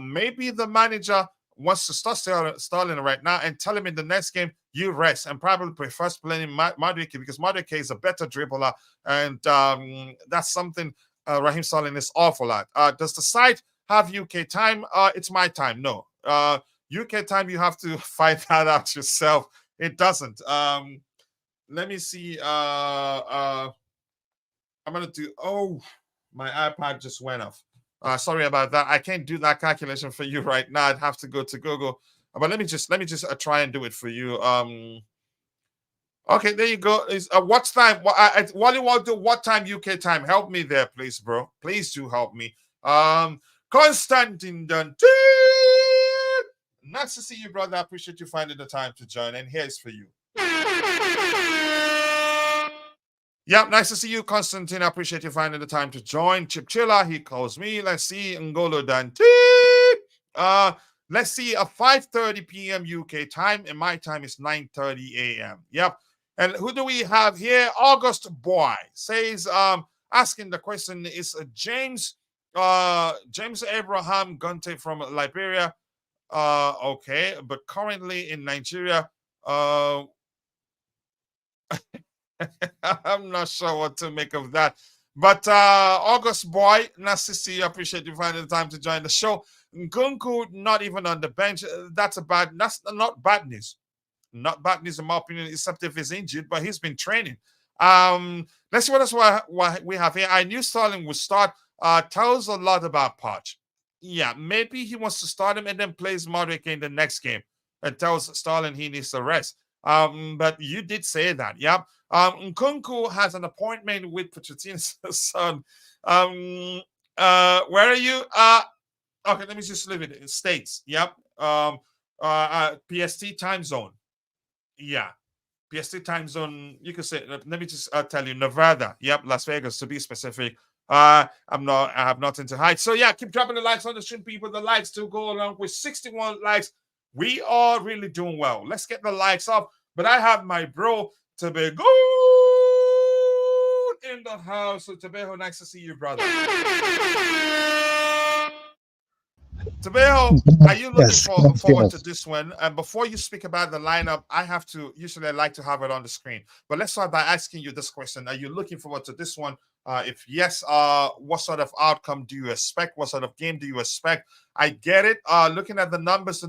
Maybe the manager wants to start Stalin right now and tell him in the next game, you rest, and probably prefers playing Madueke because Madueke is a better dribbler, and that's something Raheem Sterling is awful at. Does the side have UK time? It's my time. No. UK time, you have to find that out yourself. It doesn't. Let me see. I'm gonna do. Oh, my iPad just went off. Sorry about that. I can't do that calculation for you right now. I'd have to go to Google. But let me just try and do it for you. Okay, there you go. Is what time? What do you want to do? What time UK time? Help me there, please, bro. Please do help me. Constantine Dante. Nice to see you, brother. I appreciate you finding the time to join. And here's for you. Yep, nice to see you, Constantine. I appreciate you finding the time to join. Chip Chilla, he calls me. Let's see, Ngolo Dante. Let's see, 5:30 p.m. UK time, and my time is 9:30 a.m. Yep. And who do we have here? August Boy says, asking the question is James Abraham Gunte from Liberia. Okay, but currently in Nigeria. I'm not sure what to make of that. But August Boy, nice to see you. Appreciate you finding the time to join the show. Nkunku not even on the bench. That's not bad news. Not bad news in my opinion, except if he's injured, but he's been training. Let's see what else what we have here. I knew Sterling would start. Tells a lot about Poch. Yeah, maybe he wants to start him and then plays Modric in the next game and tells Sterling he needs to rest. But you did say that, yeah. Nkunku has an appointment with Pochettino's son. Where are you? Okay, let me just leave it. States, yep. PST time zone. Yeah. PST time zone, you could say, let me just tell you, Nevada, yep, Las Vegas to be specific. I have nothing to hide. So yeah, keep dropping the likes on the stream, people. The likes to go along with 61 likes. We are really doing well. Let's get the likes up. But I have my bro Tobago in the house. So Tobago, nice to see you, brother. Tobago, are you looking forward to this one? And before you speak about the lineup, I like to have it on the screen. But let's start by asking you this question. Are you looking forward to this one? If yes, what sort of outcome do you expect? What sort of game do you expect? I get it. Looking at the numbers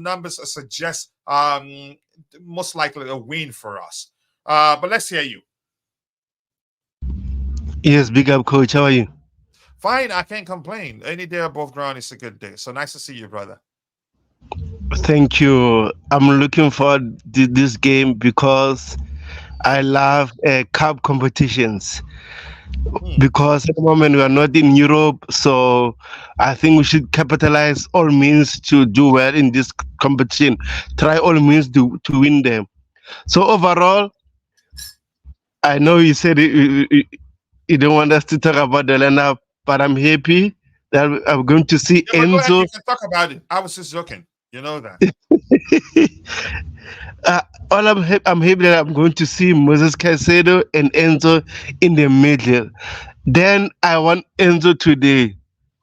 suggest most likely a win for us. But let's hear you. Yes, big up, coach. How are you? Fine, I can't complain. Any day above ground is a good day. So nice to see you, brother. Thank you. I'm looking forward to this game because I love cup competitions. Because at the moment we are not in Europe, so I think we should capitalize all means to do well in this competition. Try all means to win them. So overall, I know you said you don't want us to talk about the lineup, but I'm happy that I'm going to see Enzo. You can talk about it. I was just joking. You know that. I'm happy that I'm going to see Moses Caicedo and Enzo in the middle. Then I want Enzo today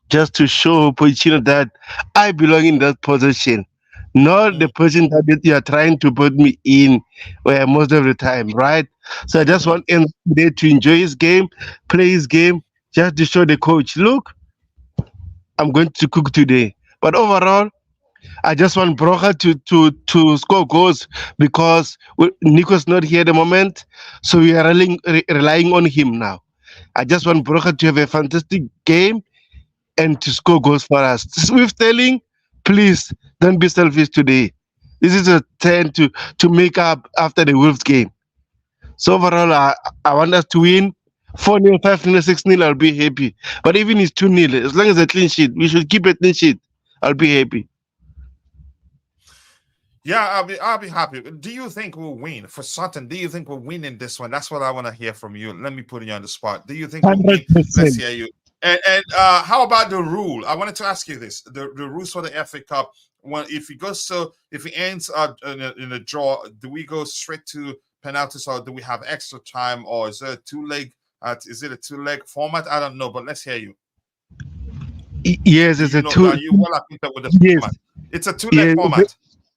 just to show Pochettino that I belong in that position, not the position that you are trying to put me in where most of the time, right? So I just want Enzo today to enjoy his game, play his game, just to show the coach, look, I'm going to cook today. But overall, I just want Broja to score goals because Nico's not here at the moment, so we are relying on him now. I just want Broja to have a fantastic game and to score goals for us. Smith Sterling, please don't be selfish today. This is a turn to make up after the Wolves game. So overall, I want us to win 4-0, 5-0, 6-0. I'll be happy. But even it's 2-0, as long as a clean sheet, we should keep a clean sheet. I'll be happy. Yeah, I'll be happy. Do you think we'll win for certain? Do you think we'll win in this one? That's what I want to hear from you. Let me put you on the spot. Do you think we'll win? Let's 100%. hear you. And how about the rule? I wanted to ask you this: the rules for the FA Cup. When if it ends in a draw, do we go straight to penalties or do we have extra time or is it a two-leg? Is it a two-leg format? I don't know, but let's hear you. Yes, it's a two. Are you well acquainted with the Yes, format? It's a two-leg yes, format.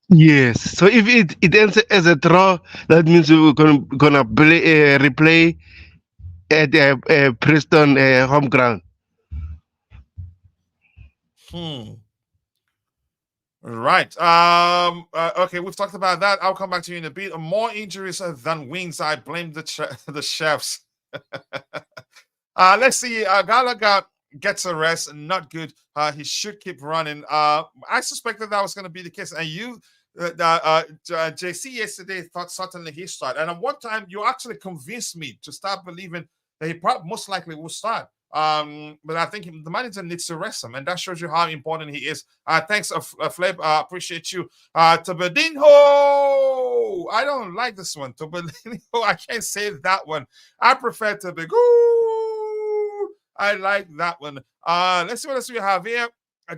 yes. So if it ends as a draw, that means we're gonna play replay at Preston home ground. Hmm. Right. Okay, we've talked about that. I'll come back to you in a bit. More injuries than wins. I blame the chefs. Let's see. Gallagher gets a rest. Not good. He should keep running. I suspected that was going to be the case. And you, JC, yesterday thought certainly he start. And at one time, you actually convinced me to start believing that he most likely will start. But I think the manager needs to rest him, and that shows you how important he is. Thanks, Fleb. Appreciate you. Tobedinho. I don't like this one. Tobedinho. I can't say that one. I prefer Tobedinho. I like that one. Let's see what else we have here.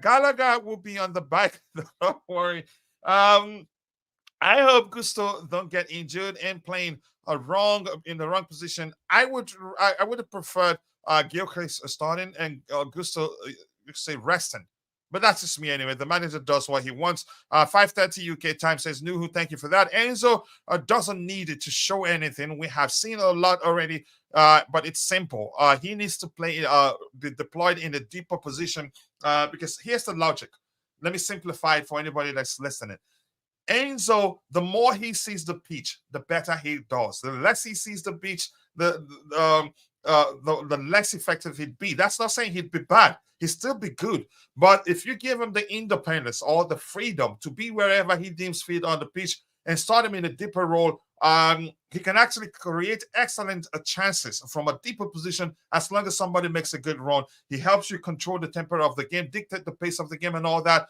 Gallagher will be on the bike. Don't worry. I hope Gusto don't get injured and playing in the wrong position. I would have preferred Gilchrist starting and Gusto say resting. But that's just me anyway. The manager does what he wants. 5:30 UK time says Nuhu. Thank you for that. Enzo doesn't need it to show anything. We have seen a lot already, but it's simple. He needs to play be deployed in a deeper position because here's the logic. Let me simplify it for anybody that's listening. Enzo, the more he sees the pitch, the better he does. The less he sees the pitch, the less effective he'd be. That's not saying he'd be bad. He'd still be good. But if you give him the independence or the freedom to be wherever he deems fit on the pitch and start him in a deeper role, he can actually create excellent chances from a deeper position as long as somebody makes a good run. He helps you control the tempo of the game, dictate the pace of the game and all that.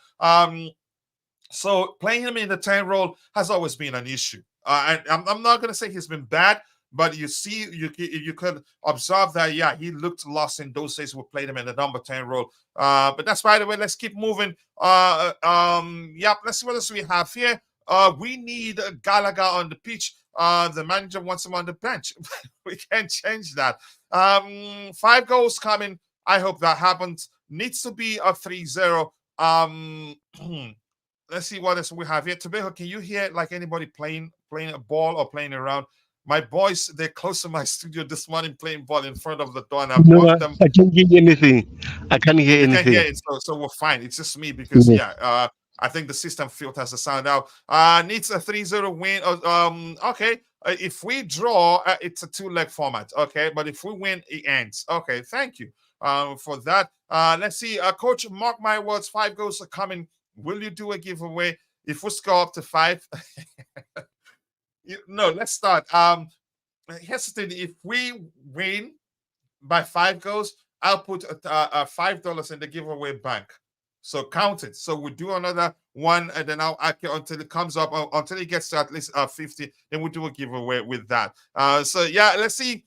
So playing him in the 10 role has always been an issue. And I'm not going to say he's been bad, but you see, you could observe that, yeah, he looked lost in those days we played him in the number 10 role. But that's by the way, let's keep moving. Yep, let's see what else we have here. We need Gallagher on the pitch. The manager wants him on the bench. We can't change that. 5 goals coming. I hope that happens. Needs to be a 3-0. Let's see what else we have here. Tobago, can you hear like anybody playing a ball or playing around? My boys, they're close to my studio this morning playing ball in front of the door, and I've No, walked them. I can't hear anything. I can't hear You can anything. hear it, so we're fine. It's just me because I think the system filters the sound out. Needs a 3-0 win. Okay. If we draw, it's a 2-leg format. Okay, but if we win, it ends. Okay, thank you for that. Let's see. Coach, mark my words. 5 goals are coming. Will you do a giveaway if we score up to 5? No, let's start. Here's the thing. If we win by 5 goals, I'll put $5 in the giveaway bank. So count it. So we do another one, and then I'll until it comes up, until it gets to at least 50. Then we'll do a giveaway with that. So yeah, let's see.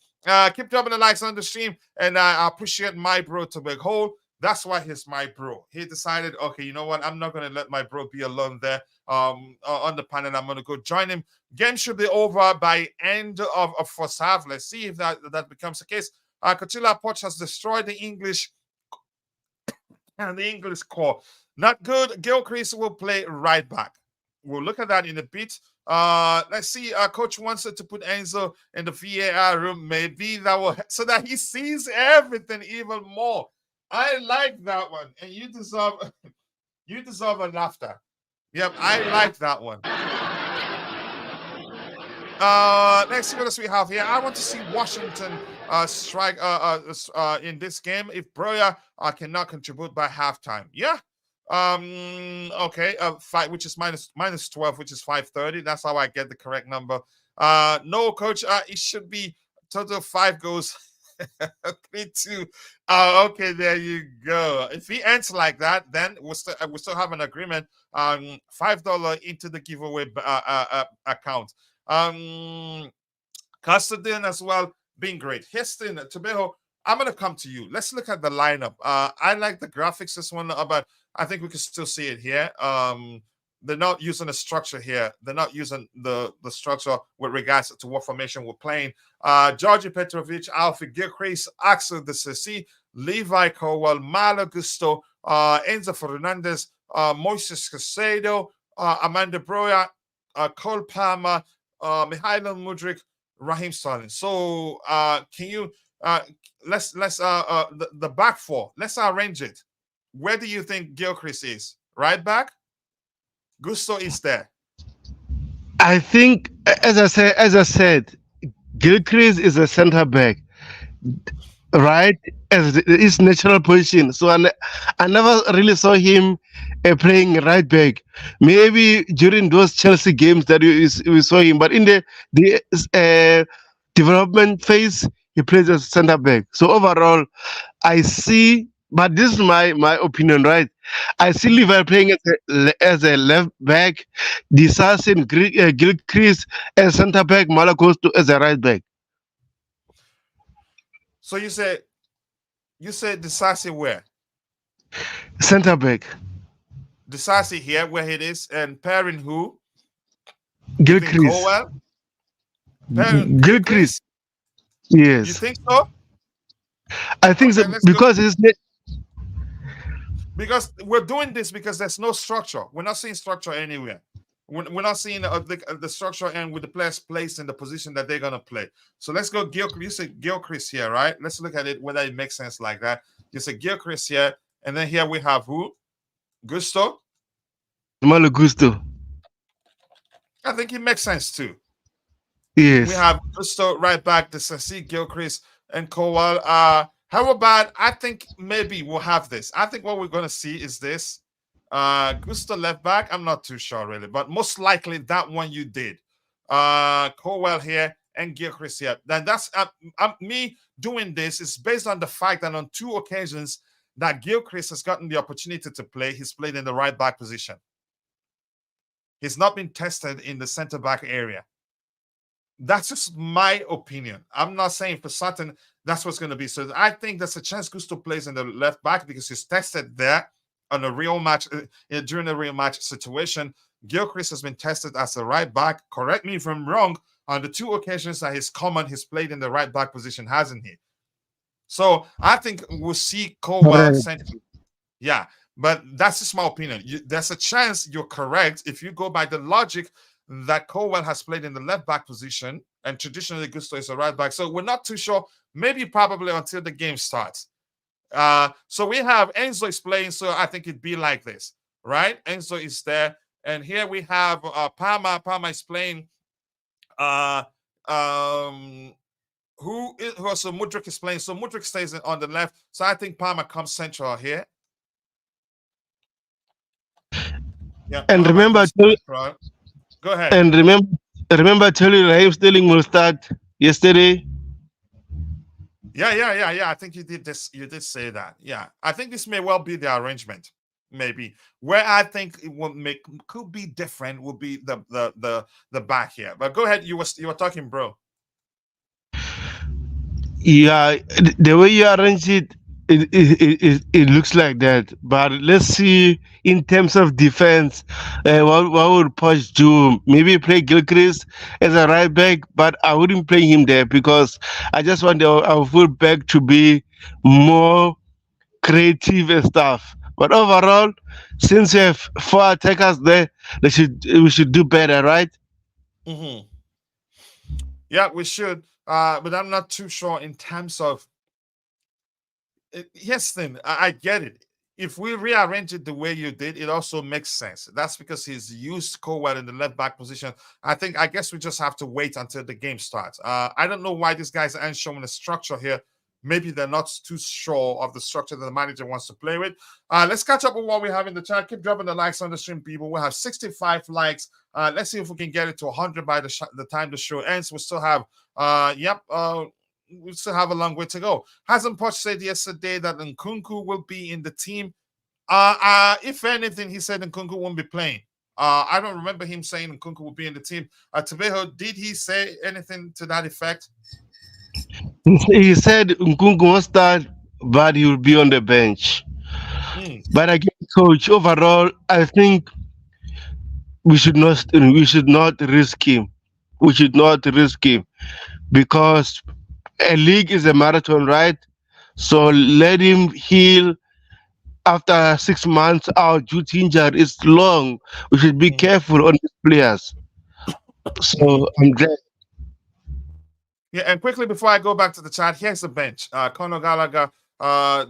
Keep dropping the likes on the stream, and I appreciate my bro to big hole. That's why he's my bro. He decided, okay, you know what? I'm not going to let my bro be alone there on the panel. I'm going to go join him. Game should be over by end of first half. Let's see if that becomes the case. Kotila Poch has destroyed the English and the English core. Not good. Gilchrist will play right back. We'll look at that in a bit. Let's see. Coach wants to put Enzo in the VAR room. Maybe that will so that he sees everything even more. I like that one, and you deserve a laughter. Yep, I like that one. Let's see what else we have here. I want to see Washington strike in this game if Broja cannot contribute by halftime. Yeah. Okay. Five, which is minus 12, which is 530. That's how I get the correct number. No, coach. It should be total 5 goals. 3-2. Okay, there you go. If he ends like that, then we still have an agreement. $5 into the giveaway account. Custodian as well, being great. Heston, Tobeho, I'm gonna come to you. Let's look at the lineup. I like the graphics this one, but I think we can still see it here. They're not using a structure here. They're not using the structure with regards to what formation we're playing. Georgi Petrovic, Alfie Gilcrease, Axel De Ceci, Levi Cowell, Malo Gusto, Enzo Fernandez, Moises Caicedo, Armando Broja, Cole Palmer, Mihailo Mudryk, Raheem Sterling. So can you let's the back four, let's arrange it. Where do you think Gilchrist is? Right back? Gusto is there. I think, as I said, Gilchrist is a center back, right? As his natural position. So I never really saw him playing right back. Maybe during those Chelsea games that we saw him, but in the development phase, he plays as center back. So overall, I see. But this is my opinion, right? I see Levi playing as a left back, Disasi Gilchrist as center back, Malacosto as a right back. So you said Disasi where? Center back. Disasi here where it is, and pairing who? Gilchrist. Gilchrist. Yes. You think so? I think so because because we're doing this because there's no structure. We're not seeing structure anywhere. We're not seeing the structure and with the players placed in the position that they're gonna play. So let's go Gilchrist. You say Gilchrist here, right? Let's look at it whether it makes sense like that. You say Gilchrist here, and then here we have who? Gusto. Malo Gusto. I think it makes sense too. Yes. We have Gusto right back, the Sassi, Gilchrist, and Kowal. How about, I think maybe we'll have this. I think what we're going to see is this. Gusto left back. I'm not too sure really, but most likely that one you did. Cowell here and Gilchrist here. Then that's me doing this is based on the fact that on 2 occasions that Gilchrist has gotten the opportunity to play, he's played in the right back position. He's not been tested in the center back area. That's just my opinion. I'm not saying for certain that's what's going to be. So I think there's a chance Gusto plays in the left back because he's tested there on a real match during a real match situation. Gilchrist has been tested as a right back. Correct me if I'm wrong. On the 2 occasions that he's played in the right back position, hasn't he? So I think we'll see Cowell central. Yeah, but that's just my opinion. There's a chance you're correct if you go by the logic that Cowell has played in the left back position, and traditionally Gusto is a right back. So we're not too sure. Maybe probably until the game starts. So we have Enzo is playing, so I think it'd be like this, right? Enzo is there, and here we have Palma. Palma is playing. So Mudryk is playing. So Mudryk stays on the left. So I think Palma comes central here. Yeah, and Palma remember, go ahead. And remember, telling Raheem Sterling will start yesterday. Yeah. I think you did this. You did say that. Yeah, I think this may well be the arrangement. Maybe where I think it could be different will be the back here. But go ahead. You were talking, bro. Yeah, the way you arrange it looks like that. But let's see in terms of defense, what would Poch do? Maybe play Gilchrist as a right back, but I wouldn't play him there because I just want our full back to be more creative and stuff. But overall, since we have 4 attackers there, we should do better, right? Mm-hmm. Yeah, we should. But I'm not too sure in terms of. Yes, then I get it. if we rearrange it the way you did, it also makes sense. That's because he's used Cowell in the left back position. I guess we just have to wait until the game starts. I don't know why these guys aren't showing the structure here. Maybe they're not too sure of the structure that the manager wants to play with. Let's catch up with what we have in the chat. Keep dropping the likes on the stream, people. We'll have 65 likes. Let's see if we can get it to 100 by the time the show ends. We still have, we still have a long way to go. Hasn't Poch said yesterday that Nkunku will be in the team? If anything, he said Nkunku won't be playing. I don't remember him saying Nkunku will be in the team. Tabejo, did he say anything to that effect? He said Nkunku won't start, but he will be on the bench. But again, coach, overall, I think we should not risk him. We should not risk him because a league is a marathon, right? So let him heal. After 6 months out due to injury is long. We should be careful on these players. So I'm glad. Yeah, and quickly before I go back to the chat, here's the bench. Conor Gallagher,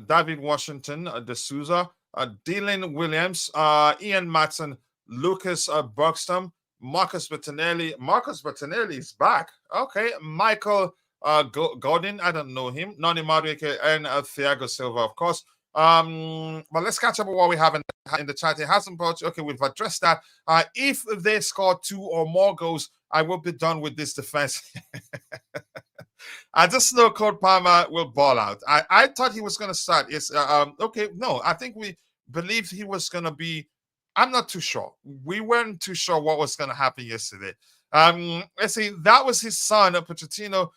David Washington, D'Souza, Dylan Williams, Ian Matson, Lucas Buxton, Marcus Bertinelli. Marcus Bertinelli is back. Okay. Michael Godin, I don't know him. Noni Madueke and Thiago Silva, of course. But let's catch up with what we have in the chat. It hasn't brought. Okay, we've addressed that. If they score 2 or more goals, I will be done with this defense. I just know Cole Palmer will ball out. I thought he was going to start. It's okay. No, I think we believed he was going to be. I'm not too sure. We weren't too sure what was going to happen yesterday. Let's see. That was his son, Pochettino.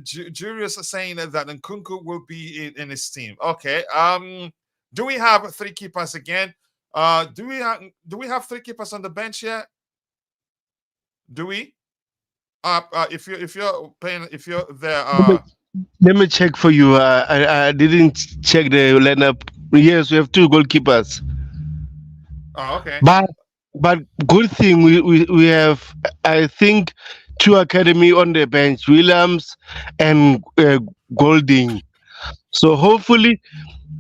Julius is saying that Nkunku will be in his team. Okay. Do we have 3 keepers again? Do we have 3 keepers on the bench yet? Do we? If you're there. Let me check for you. I didn't check the lineup. Yes, we have 2 goalkeepers. Oh, okay. But good thing we have, I think, 2 academy on the bench, Williams and Golding. So hopefully,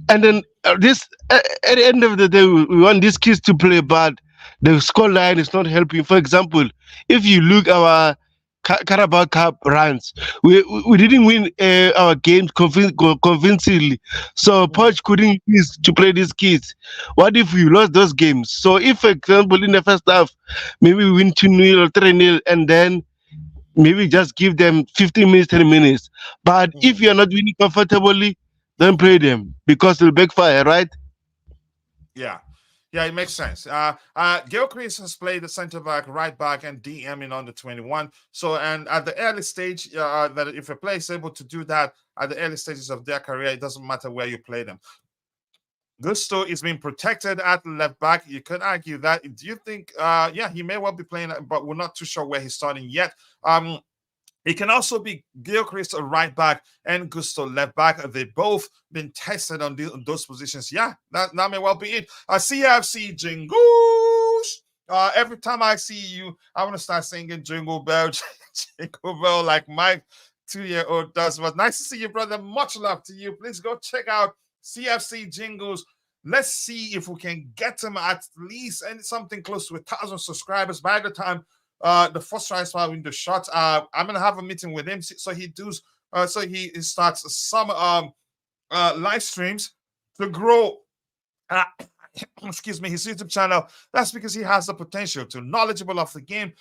and then this at the end of the day, we want these kids to play, but the score line is not helping. For example, if you look our Carabao Cup runs, we didn't win our games convincingly. So Poch couldn't use to play these kids. What if we lost those games? So if, for example, in the first half, maybe we win 2-0 or 3-0, and then maybe just give them 15 minutes, 10 minutes. But if you're not winning comfortably, don't play them because it'll backfire, right? Yeah. Yeah, it makes sense. Gilchrist has played the center back, right back, and DM in under 21. So, and at the early stage, that if a player is able to do that at the early stages of their career, it doesn't matter where you play them. Gusto is being protected at left back. You could argue that. Do you think? Yeah, he may well be playing, but we're not too sure where he's starting yet. It can also be Gilchrist right back and Gusto left back. They've both been tested on those positions. Yeah, that may well be it. CFC Jingles. Every time I see you, I want to start singing Jingle Bell, Jingle Bell like my 2-year-old does. But nice to see you, brother. Much love to you. Please go check out CFC Jingles. Let's see if we can get him at least something close to 1,000 subscribers by the time the first try spot window shot. I'm gonna have a meeting with him so he starts some live streams to grow excuse me, his YouTube channel. That's because he has the potential to knowledgeable of the game,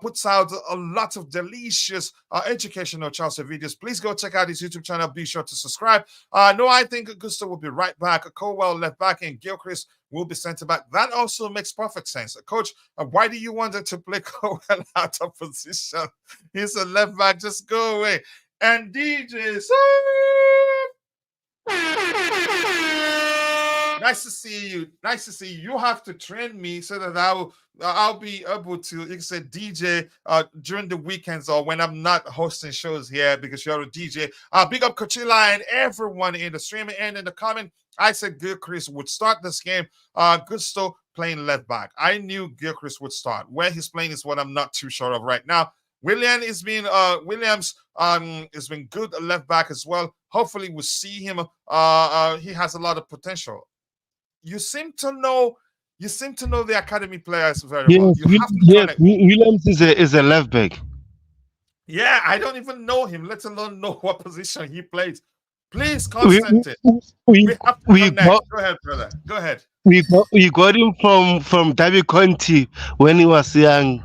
puts out a lot of delicious educational Chelsea videos. Please go check out his YouTube channel. Be sure to subscribe. No, I think Augusto will be right back. Colwell left back and Gilchrist will be center back. That also makes perfect sense. Coach, why do you want to play Colwell out of position? He's a left back. Just go away. And DJ, nice to see you. Nice to see you. You have to train me so that I'll be able to, you can say, DJ during the weekends or when I'm not hosting shows here because you're a DJ. Big up Coachella and everyone in the streaming and in the comment. I said Gilchrist would start this game. Gusto playing left back. I knew Gilchrist would start. Where he's playing is what I'm not too sure of right now. Williams has been good left back as well. Hopefully we'll see him. He has a lot of potential. you seem to know the academy players very well. Yes, You have to join yes. it. Williams is a left back. Yeah, I don't even know him, let alone know what position he plays. Please, We we Constantine, we, we have to we connect. got Go ahead, brother. Go ahead. we got him from Derby County when he was young.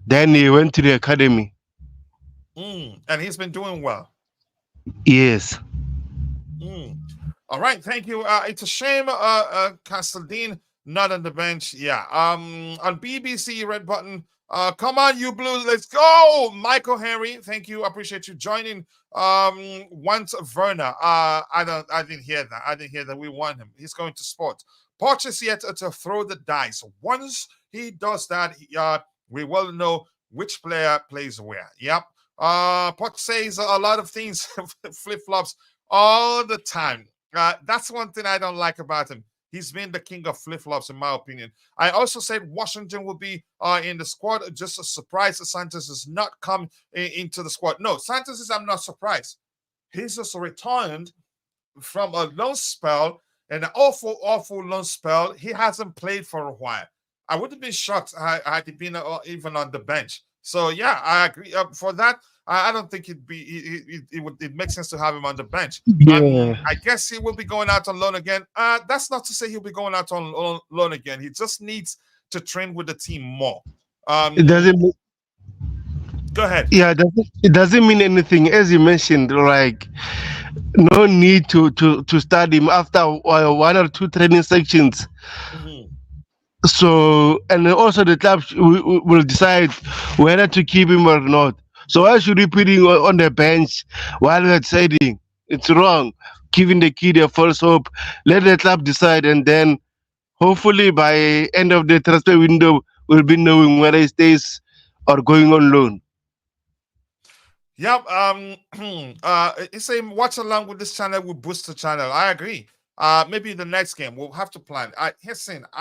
Then he went to the academy. And he's been doing well. Yes. Mm. All right, thank you. It's a shame, Castledine not on the bench. Yeah. On BBC Red Button. Come on, you Blues, let's go, Michael Henry. Thank you. Appreciate you joining. Once Werner. I didn't hear that. I didn't hear that. We want him. He's going to sports. Poch is yet to throw the dice. Once he does that, we will know which player plays where. Yep. Poch says a lot of things, flip flops all the time. That's one thing I don't like about him. He's been the king of flip-flops, in my opinion. I also said Washington will be in the squad. Just a surprise that Santos has not come into the squad. No, Santos is, I'm not surprised. He's just returned from a loan spell, an awful, awful loan spell. He hasn't played for a while. I would have been shocked had he been even on the bench. So, yeah, I agree. For that, I don't think it makes sense to have him on the bench. Yeah. I guess he will be going out on loan again. That's not to say he'll be going out on loan again. He just needs to train with the team more. It doesn't. Go ahead. Yeah, it doesn't mean anything. As you mentioned, like no need to start him after one or two training sections. Mm-hmm. So, and also the club will decide whether to keep him or not. So why should we put him on the bench while we're deciding? It's wrong. Giving the kid a false hope. Let the club decide, and then hopefully by end of the transfer window, we'll be knowing whether he stays or going on loan. Yep. It's saying watch along with this channel will boost the channel. I agree. Maybe the next game we'll have to plan. I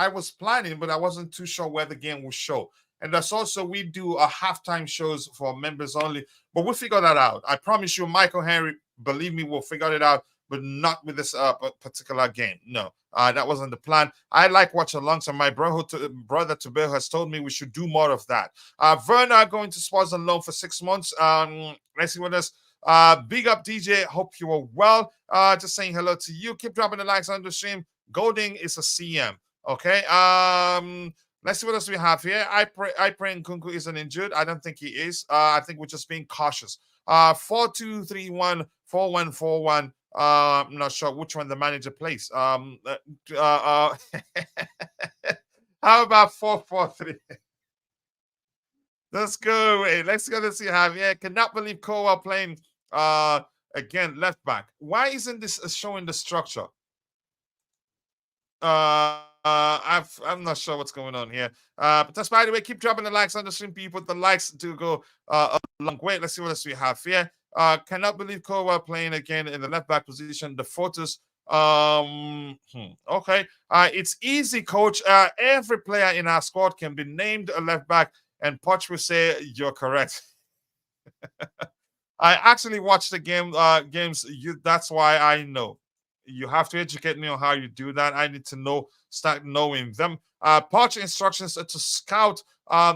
was planning, but I wasn't too sure where the game will show. And that's also we do a halftime shows for members only, but we'll figure that out. I promise you, Michael Henry, believe me, we'll figure it out, but not with this particular game. No, that wasn't the plan. I like watch along. So my brother Tubel has told me we should do more of that. Werner going to Sports on loan for 6 months. Let's see what else. Big up DJ. Hope you are well. Just saying hello to you. Keep dropping the likes on the stream. Golding is a CM. Okay. Let's see what else we have here. I pray Nkunku isn't injured. I don't think he is. I think we're just being cautious. 4-2-3-1, 4-1-4-1. I'm not sure which one the manager plays. How about 4-4-3? Let's go. Hey, let's go to see Javier. Cannot believe Kowa playing again left back. Why isn't this showing the structure? I'm not sure what's going on here. But that's, by the way, keep dropping the likes on the stream, people. The likes do go a long way. Let's see what else we have here. Cannot believe Kowa playing again in the left back position. The photos. Okay. It's easy, coach. Every player in our squad can be named a left back, and Poch will say you're correct. I actually watched the games. That's why I know. You have to educate me on how you do that. I need to start knowing them. Poch instructions to scout.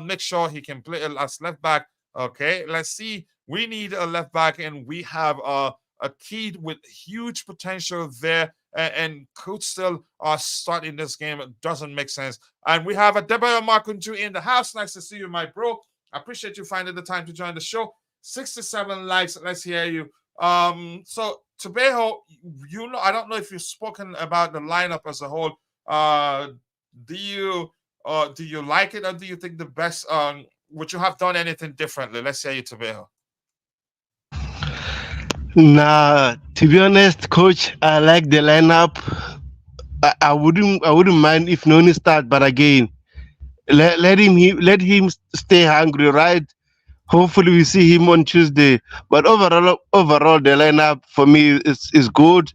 Make sure he can play as left back. Okay, let's see. We need a left back, and we have a kid with huge potential there, and could still start in this game. It doesn't make sense. And we have a Deborah Markunju in the house. Nice to see you, my bro. I appreciate you finding the time to join the show. 67 likes. Let's hear you. So Tobejo, I don't know if you've spoken about the lineup as a whole. Do you like it, or do you think the best? Would you have done anything differently? Let's say you, Tobejo. Nah, to be honest, coach, I like the lineup. I wouldn't mind if Noni start, but again, let him stay hungry, right? Hopefully we see him on Tuesday. But overall, the lineup for me is good.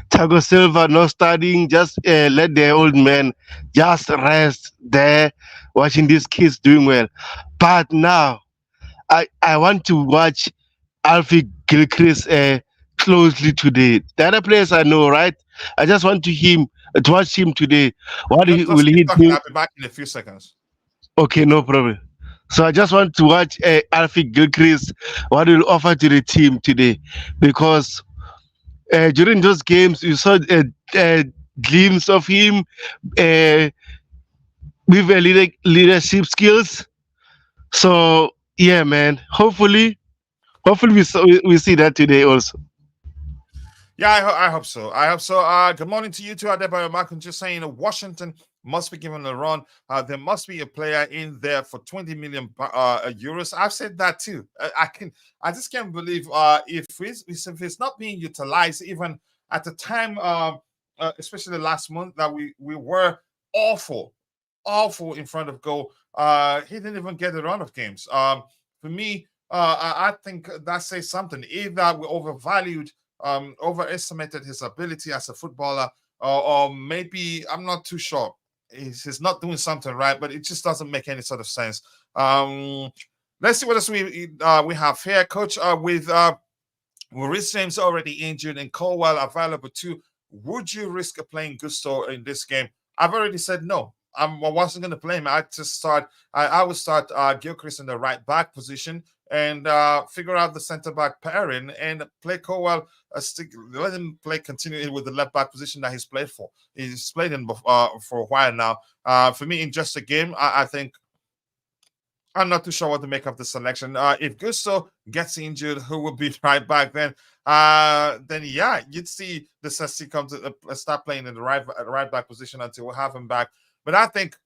Thiago Silva not starting. Just let the old man just rest there, watching these kids doing well. But now, I want to watch Alfie Gilchrist closely today. The other players I know, right? I just want to him to watch him today. What Just will keep he talking. do? I'll be back in a few seconds. Okay, no problem. So I just want to watch Alfie Gilchrist, what he'll offer to the team today, because during those games you saw a glimpse of him uh, with leadership skills. So yeah, man. Hopefully we see that today also. Yeah, I hope so. I hope so. Good morning to you too, Adebayo Malcolm. Just saying, Washington must be given a run. There must be a player in there for 20 million euros. I've said that too. I just can't believe if it's not being utilized, even at the time, especially last month, that we were awful, awful in front of goal. He didn't even get a run of games. For me, I think that says something. Either we overvalued overestimated his ability as a footballer, or maybe I'm not too sure. He's not doing something right, but it just doesn't make any sort of sense. Let's see what else we have here, Coach. With Maurice James already injured and Colwell available too, would you risk playing Gusto in this game? I've already said no. I wasn't going to play him. I would start Gilchrist in the right back position and figure out the centre back pairing and play Colwell. Let him continue with the left back position that he's played for. He's played in for a while now. For me, in just a game, I think I'm not too sure what to make of the selection. If Gusto gets injured, who will be right back then? Then yeah, you'd see the Ceci come to start playing in the right back position until we have him back. But I think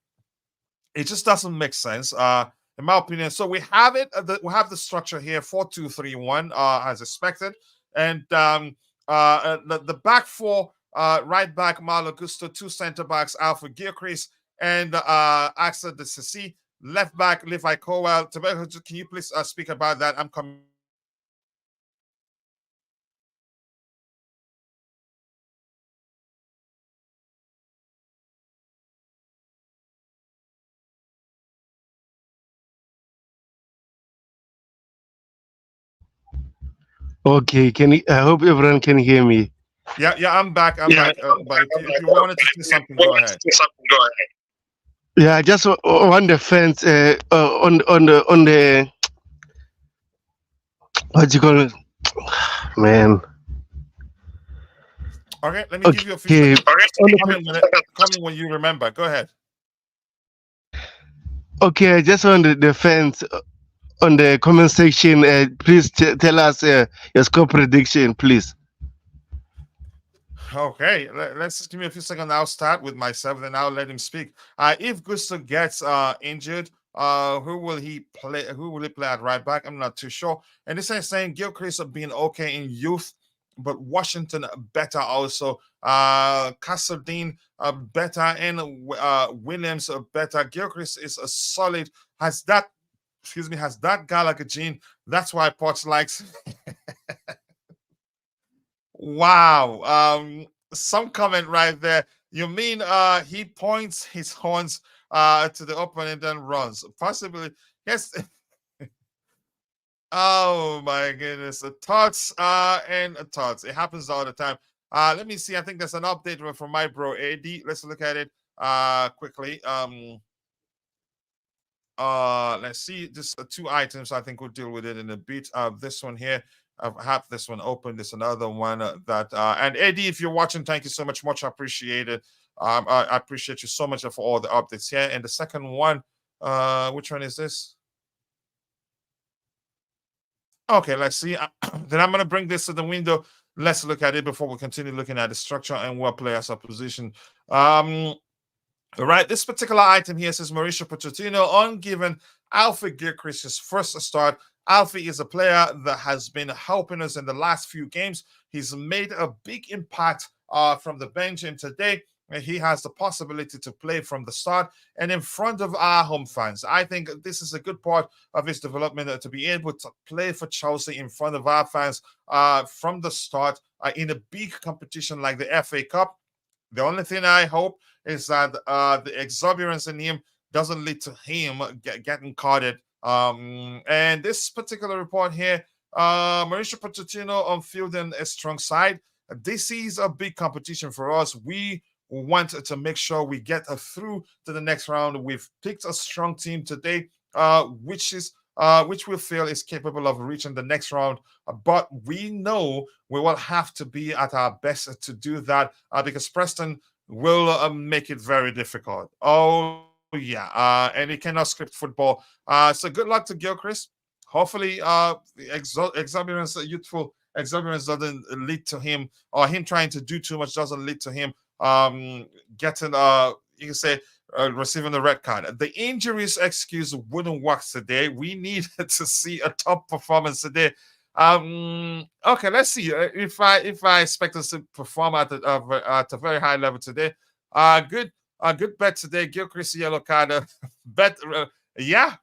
it just doesn't make sense, in my opinion. So we have it. We have the structure here: 4-2-3-1, as expected, and the back four: right back Malo Gusto, two centre backs Alpha Gilchrist and Axel de Ceci. Left back Levi Colwell. Can you please speak about that? I'm coming. Okay, I hope everyone can hear me. Yeah, I'm back. I'm back. But if you wanted to say something, go ahead. Yeah, I just want the fans on the what do you call it, man. Okay, let me give you a few seconds. Okay. Coming when you remember. Go ahead. Okay, I just want the fans on the comment section. Please tell us your score prediction, please. Okay, let's just give me a few seconds. I'll start with myself, then I'll let him speak. If Gusto gets injured, who will he play? Who will he play at right back? I'm not too sure. And this is saying Gilchrist being okay in youth, but Washington better also. Cassadine better, and Williams better. Gilchrist is a solid. Has that Gallagher gene. That's why Potts likes. Wow. Some comment right there. You mean he points his horns to the opponent and runs? Possibly. Yes. Oh my goodness. The thoughts and thoughts. It happens all the time. Let me see. I think there's an update from my bro AD. Let's look at it quickly. Let's see. Just two items. I think we'll deal with it in a bit. This one here. I have this one open. There's another one and Eddie, if you're watching, thank you so much. Much appreciated. I appreciate you so much for all the updates here. And the second one, which one is this? Okay, let's see. Then I'm going to bring this to the window. Let's look at it before we continue looking at the structure and what players are positioned. All right, this particular item here says Mauricio Pochettino on given Alfie Gilchrist his first start. Alfie is a player that has been helping us in the last few games. He's made a big impact from the bench, and today he has the possibility to play from the start and in front of our home fans. I think this is a good part of his development to be able to play for Chelsea in front of our fans from the start in a big competition like the FA Cup. The only thing I hope is that the exuberance in him doesn't lead to him getting carded. And this particular report here, Mauricio Pochettino on fielding a strong side. This is a big competition for us. We want to make sure we get through to the next round. We've picked a strong team today, which we feel is capable of reaching the next round. But we know we will have to be at our best to do that because Preston will make it very difficult. Oh yeah, and he cannot script football. So good luck to Gilchrist. Hopefully, youthful exuberance doesn't lead to him, or him trying to do too much doesn't lead to him getting you can say receiving the red card. The injuries excuse wouldn't work today. We need to see a top performance today. Okay, let's see if I expect us to perform at a very high level today. Good. Good bet today. Gilchrist yellow card. Bet. Yeah,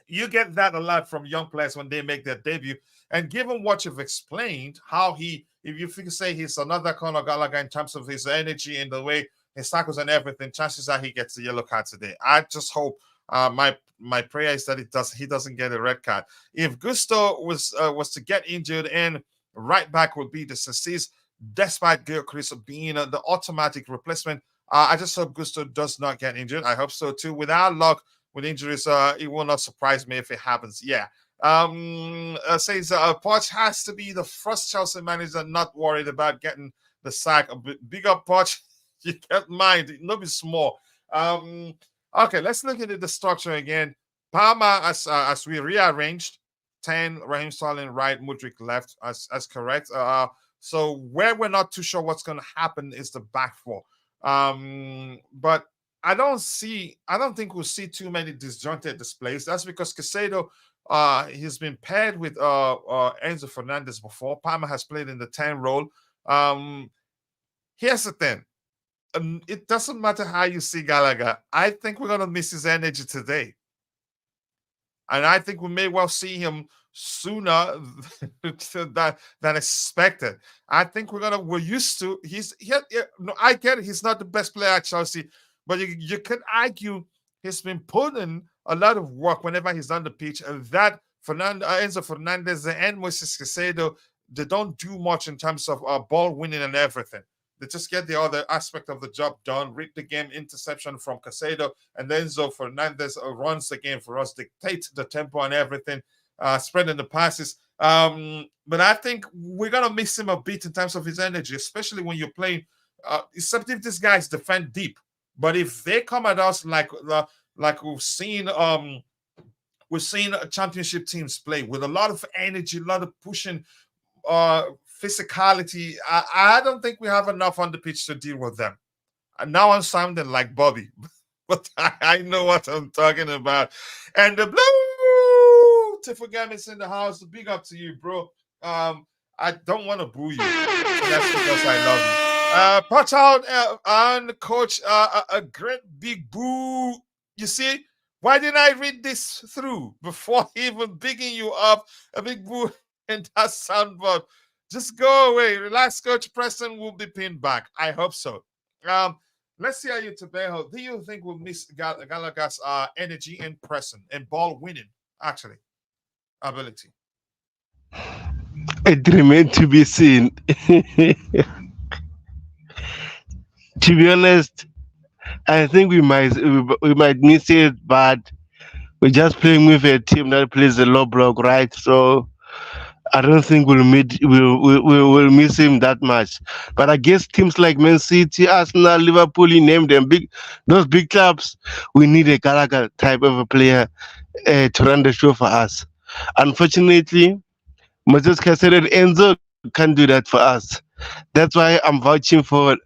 you get that a lot from young players when they make their debut. And given what you've explained, how if you can say he's another Conor Gallagher in terms of his energy and the way his tackles and everything, chances are he gets the yellow card today. I just hope. My prayer is that he doesn't get a red card. If Gusto was to get injured and right back would be the deceased, despite Gilchrist being the automatic replacement. I just hope Gusto does not get injured. I hope so too. Without luck, with injuries, it will not surprise me if it happens. Yeah. Says Poch has to be the first Chelsea manager not worried about getting the sack. Big up Poch. You can't mind. No be small. Okay, let's look at the structure again. Palmer, as we rearranged, 10, Raheem Sterling right, Mudryk left, as correct. So where we're not too sure what's going to happen is the back four. But I don't think we'll see too many disjointed displays. That's because Caicedo, he's been paired with Enzo Fernandez before. Palmer has played in the 10 role. Here's the thing. It doesn't matter how you see Gallagher. I think we're going to miss his energy today. And I think we may well see him sooner than expected. I think we're used to, I get it, he's not the best player at Chelsea, but you could argue he's been putting a lot of work whenever he's on the pitch, and that Enzo Fernandez and Moises Caicedo, they don't do much in terms of ball winning and everything. They just get the other aspect of the job done, read the game, interception from Caicedo, and then Enzo Fernandez runs the game for us, dictates the tempo and everything, spreading the passes. But I think we're going to miss him a bit in terms of his energy, especially when you're playing, except if these guys defend deep. But if they come at us like we've seen championship teams play with a lot of energy, a lot of pushing, physicality, I don't think we have enough on the pitch to deal with them. And now I'm sounding like Bobby, but I know what I'm talking about. And the blue Tifo is in the house. Big up to you, bro. I don't want to boo you. So that's because I love you. Patch out and coach a great big boo. You see, why didn't I read this through before even bigging you up? A big boo and that soundboard. Just go away. Relax, Coach. Preston will be pinned back. I hope so. Let's see how you Tabejo. Do you think we'll miss Gallagher's energy and Preston and ball winning, actually, ability? It remains to be seen. To be honest, I think we might miss it, but we're just playing with a team that plays a low block, right? So I don't think we'll miss him that much. But I guess teams like Man City, Arsenal, Liverpool, you name them, those big clubs, we need a Gallagher type of a player to run the show for us. Unfortunately, Moses Caicedo and Enzo can't do that for us. That's why I'm vouching for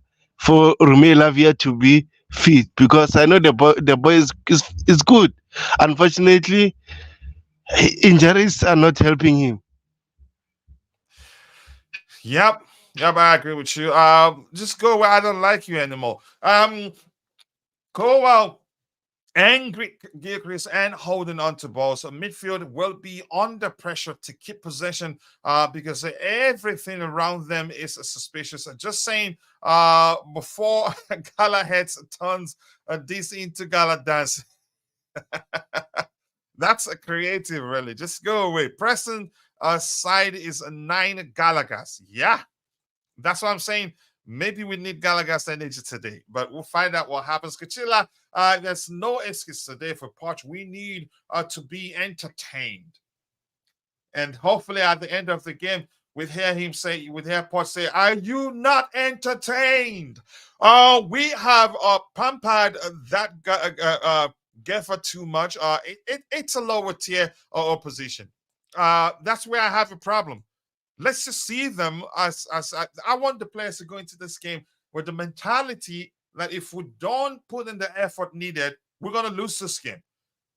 Romeo Lavia to be fit, because I know the boy is good. Unfortunately, injuries are not helping him. Yep, I agree with you. Just go where I don't like you anymore. Cowell, angry Gilchrist and holding on to balls. So midfield will be under pressure to keep possession because everything around them is suspicious. Just saying, before Galahad turns this into Gala dance. That's a creative, really. Just go away. Preston side is a 9 Galagas. Yeah, that's what I'm saying. Maybe we need Gallagher's energy today, but we'll find out what happens. Kachila, there's no excuse today for Poch. We need to be entertained. And hopefully at the end of the game, we'd hear Poch say, "Are you not entertained? We have pampered that Geffer too much. It's a lower tier opposition. That's where I have a problem. Let's just see them as I want the players to go into this game with the mentality that if we don't put in the effort needed, we're going to lose this game.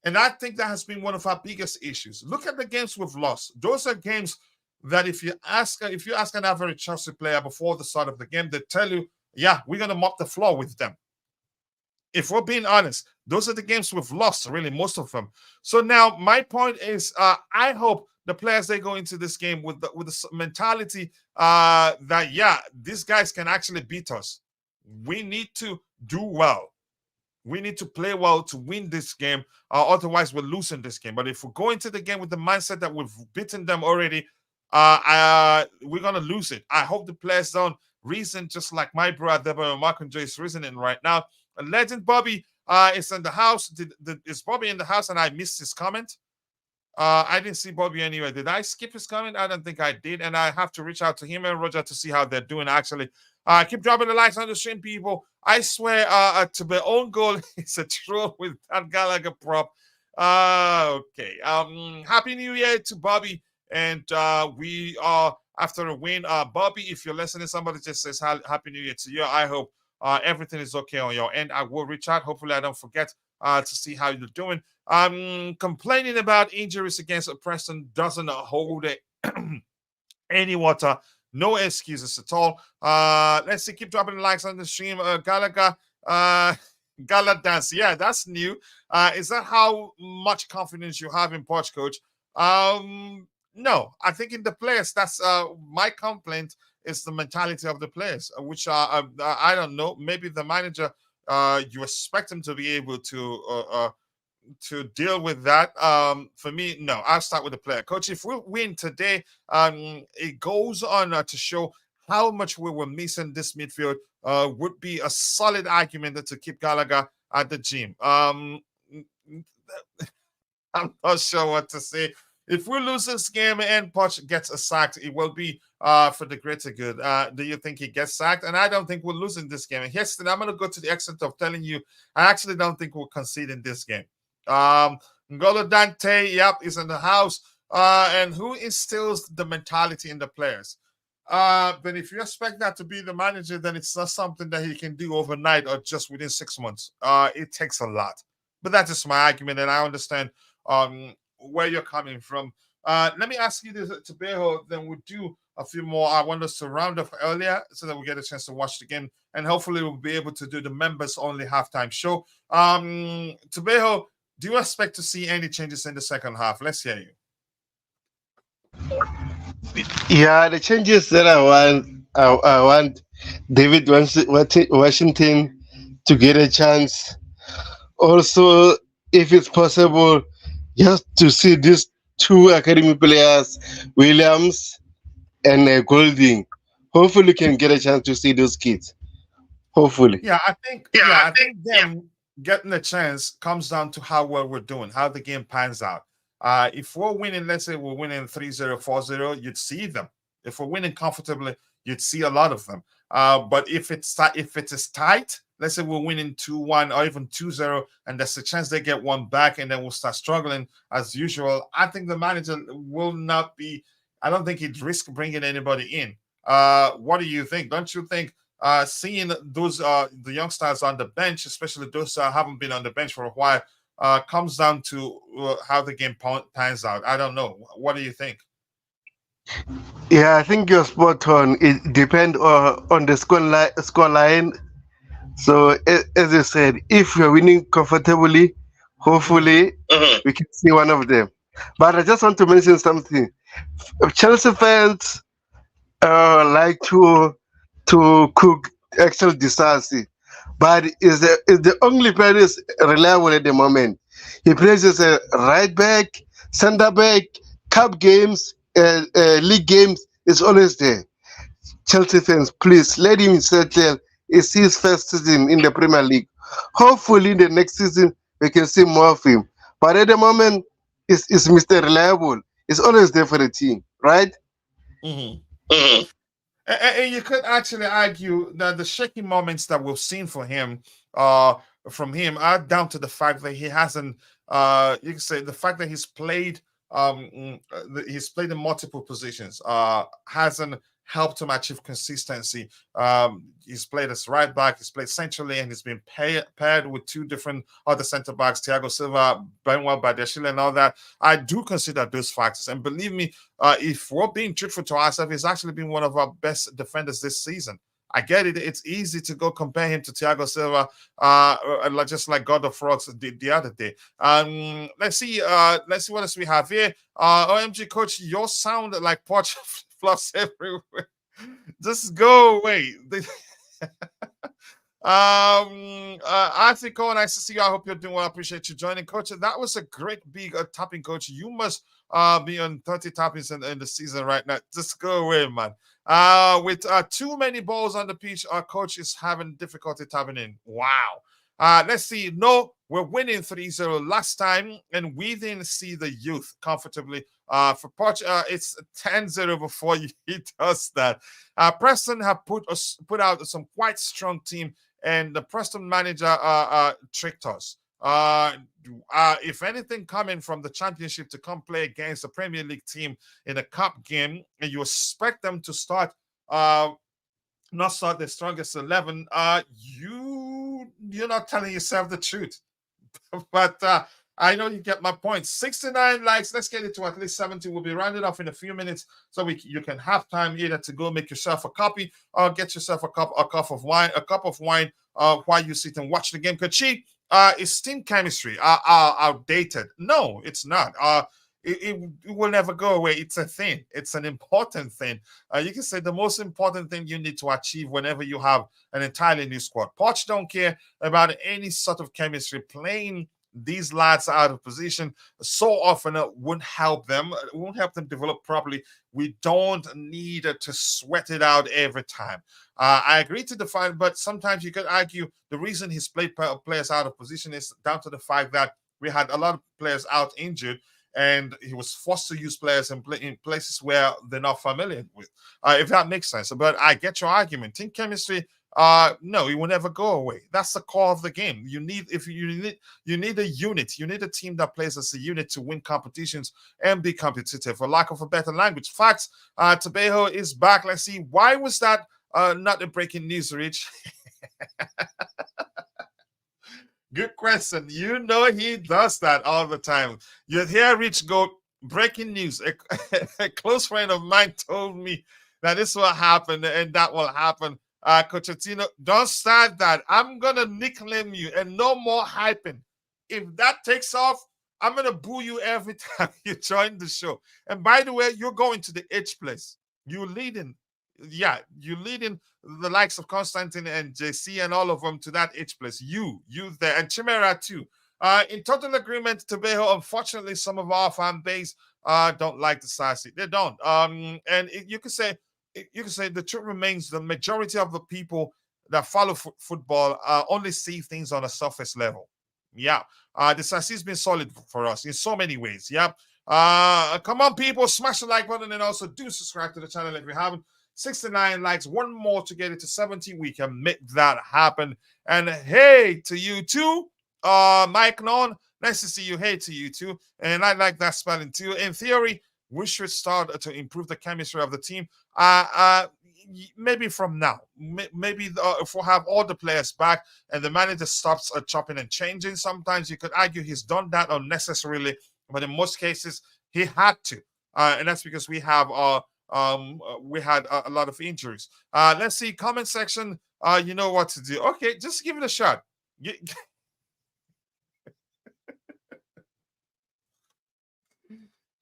And I think that has been one of our biggest issues. Look at the games we've lost. Those are games that if you ask an average Chelsea player before the start of the game, they tell you, yeah, we're going to mop the floor with them. If we're being honest, those are the games we've lost, really, most of them. So now my point is, I hope the players, they go into this game with the mentality that, yeah, these guys can actually beat us. We need to do well. We need to play well to win this game. Otherwise, we're losing this game. But if we go into the game with the mindset that we've beaten them already, we're going to lose it. I hope the players don't reason just like my brother, Mark and Joy, is reasoning right now. Legend Bobby is in the house. Is Bobby in the house and I missed his comment? I didn't see Bobby anyway. Did I skip his comment? I don't think I did. And I have to reach out to him and Roger to see how they're doing, actually. Keep dropping the likes on the stream, people. I swear, to my own goal, it's a troll with that Gallagher prop. Okay. Happy New Year to Bobby. And we are after a win. Bobby, if you're listening, somebody just says Happy New Year to you. I hope everything is okay on your end. I will reach out. Hopefully, I don't forget to see how you're doing. Complaining about injuries against Preston doesn't hold any water. No excuses at all. Let's see. Keep dropping the likes on the stream. Gallagher, Gala dance. Yeah, that's new. Is that how much confidence you have in Poch, coach? No, I think in the players, that's my complaint is the mentality of the players, which I don't know. Maybe the manager, you expect him to be able to deal with that. For me, no. I'll start with the player, coach. If we win today, it goes on to show how much we were missing this midfield. Would be a solid argument to keep Gallagher at the gym. I'm not sure what to say. If we lose this game and Poch gets a sacked, it will be for the greater good. Do you think he gets sacked? And I don't think we're losing this game. And yes, then I'm going to go to the extent of telling you, I actually don't think we'll concede in this game. N'Golo Dante, yep, is in the house. And who instills the mentality in the players? Then if you expect that to be the manager, then it's not something that he can do overnight or just within 6 months. It takes a lot. But that is my argument, and I understand where you're coming from. Let me ask you this, Tabejo, then we'll do a few more. I want us to round up earlier so that we get a chance to watch the game, and hopefully we'll be able to do the members-only halftime show. Tabejo, do you expect to see any changes in the second half? Let's hear you. Yeah, the changes that I want David Washington to get a chance. Also, if it's possible, just to see these two academy players, Williams and Golding. Hopefully, can get a chance to see those kids. Hopefully. Yeah, I think them getting a chance comes down to how well we're doing, how the game pans out. If we're winning, let's say we're winning 3-0, 4-0, you'd see them. If we're winning comfortably, you'd see a lot of them. But if it is tight, let's say we're winning 2-1 or even 2-0, and there's a chance they get one back, and then we'll start struggling as usual. I think the manager will not be. I don't think he'd risk bringing anybody in. What do you think? Don't you think seeing those the youngsters on the bench, especially those that haven't been on the bench for a while, comes down to how the game pans out? I don't know. What do you think? Yeah, I think you're spot on. It depends on the score line. So, as I said, if we're winning comfortably, hopefully we can see one of them. But I just want to mention something. Chelsea fans like to cook actual disaster, but is the only player is reliable at the moment. He plays as a right back, center back, cup games, league games. It's always there. Chelsea fans, please let him settle. It's his first season in the Premier League. Hopefully, in the next season, we can see more of him. But at the moment, it's Mr. Reliable. It's always there for the team, right? Mhm. And you could actually argue that the shaky moments that we've seen for him, from him, are down to the fact that he hasn't. You can say the fact that he's played in multiple positions. Hasn't helped him achieve consistency. He's played as right back, he's played centrally, and he's been paired with two different other centre backs, Thiago Silva, Benoit Badiashile, and all that. I do consider those factors, and believe me, if we're being truthful to ourselves, he's actually been one of our best defenders this season. I get it. It's easy to go compare him to Thiago Silva, just like God of Frogs did the other day. Let's see. Let's see what else we have here. OMG, coach, your sound like porch floss everywhere. Just go away. Article, nice to see you. I hope you're doing well. I appreciate you joining, coach. That was a great big tapping, coach. You must be on 30 tappings in the season right now. Just go away, man. With too many balls on the pitch, our coach is having difficulty tapping in. Wow. Let's see. No, we're winning 3-0 last time, and we didn't see the youth comfortably. For Poch, it's 10-0 before he does that. Preston have put out some quite strong team, and the Preston manager tricked us. If anything coming from the championship to come play against the Premier League team in a cup game, and you expect them to start not start the strongest 11, you're not telling yourself the truth. But I know you get my point. 69 likes. Let's get it to at least 70. We'll be rounded off in a few minutes, so you can have time either to go make yourself a copy or get yourself a cup of wine while you sit and watch the game. Kachi, is team chemistry outdated? No, it's not. It will never go away. It's a thing. It's an important thing. You can say the most important thing you need to achieve whenever you have an entirely new squad. Poch don't care about any sort of chemistry. Playing these lads out of position so often won't help them. It won't help them develop properly. We don't need to sweat it out every time. I agree to define, but sometimes you could argue the reason he's played players out of position is down to the fact that we had a lot of players out injured, and he was forced to use players in places where they're not familiar with, if that makes sense. But I get your argument. Team chemistry, no, it will never go away. That's the core of the game. You need a unit. You need a team that plays as a unit to win competitions and be competitive, for lack of a better language. Facts, Tobejo is back. Let's see. Why was that not a breaking news, Rich? Good question. You know he does that all the time. You'd hear Rich go, breaking news. A close friend of mine told me that this will happen and that will happen. Pochettino, don't start that. I'm going to nickname you and no more hyping. If that takes off, I'm going to boo you every time you join the show. And by the way, you're going to the H place. You're leading. Yeah, you're leading the likes of Constantine and JC and all of them to that H place. You there, and Chimera too. In total agreement, Tobejo, unfortunately, some of our fan base don't like the Sassy. They don't. And you could say the truth remains, the majority of the people that follow football only see things on a surface level. Yeah. The Sassy's been solid for us in so many ways. Yeah. Come on, people, smash the like button and also do subscribe to the channel if you haven't. 69 likes, one more to get it to 70. We can make that happen. And hey to you too, Mike Non. Nice to see you. Hey to you too. And I like that spelling too. In theory, we should start to improve the chemistry of the team. Maybe from now. Maybe if we have all the players back and the manager stops chopping and changing. Sometimes you could argue he's done that unnecessarily, but in most cases he had to, and that's because we had a lot of injuries. Let's see, comment section. You know what to do. Okay, just give it a shot.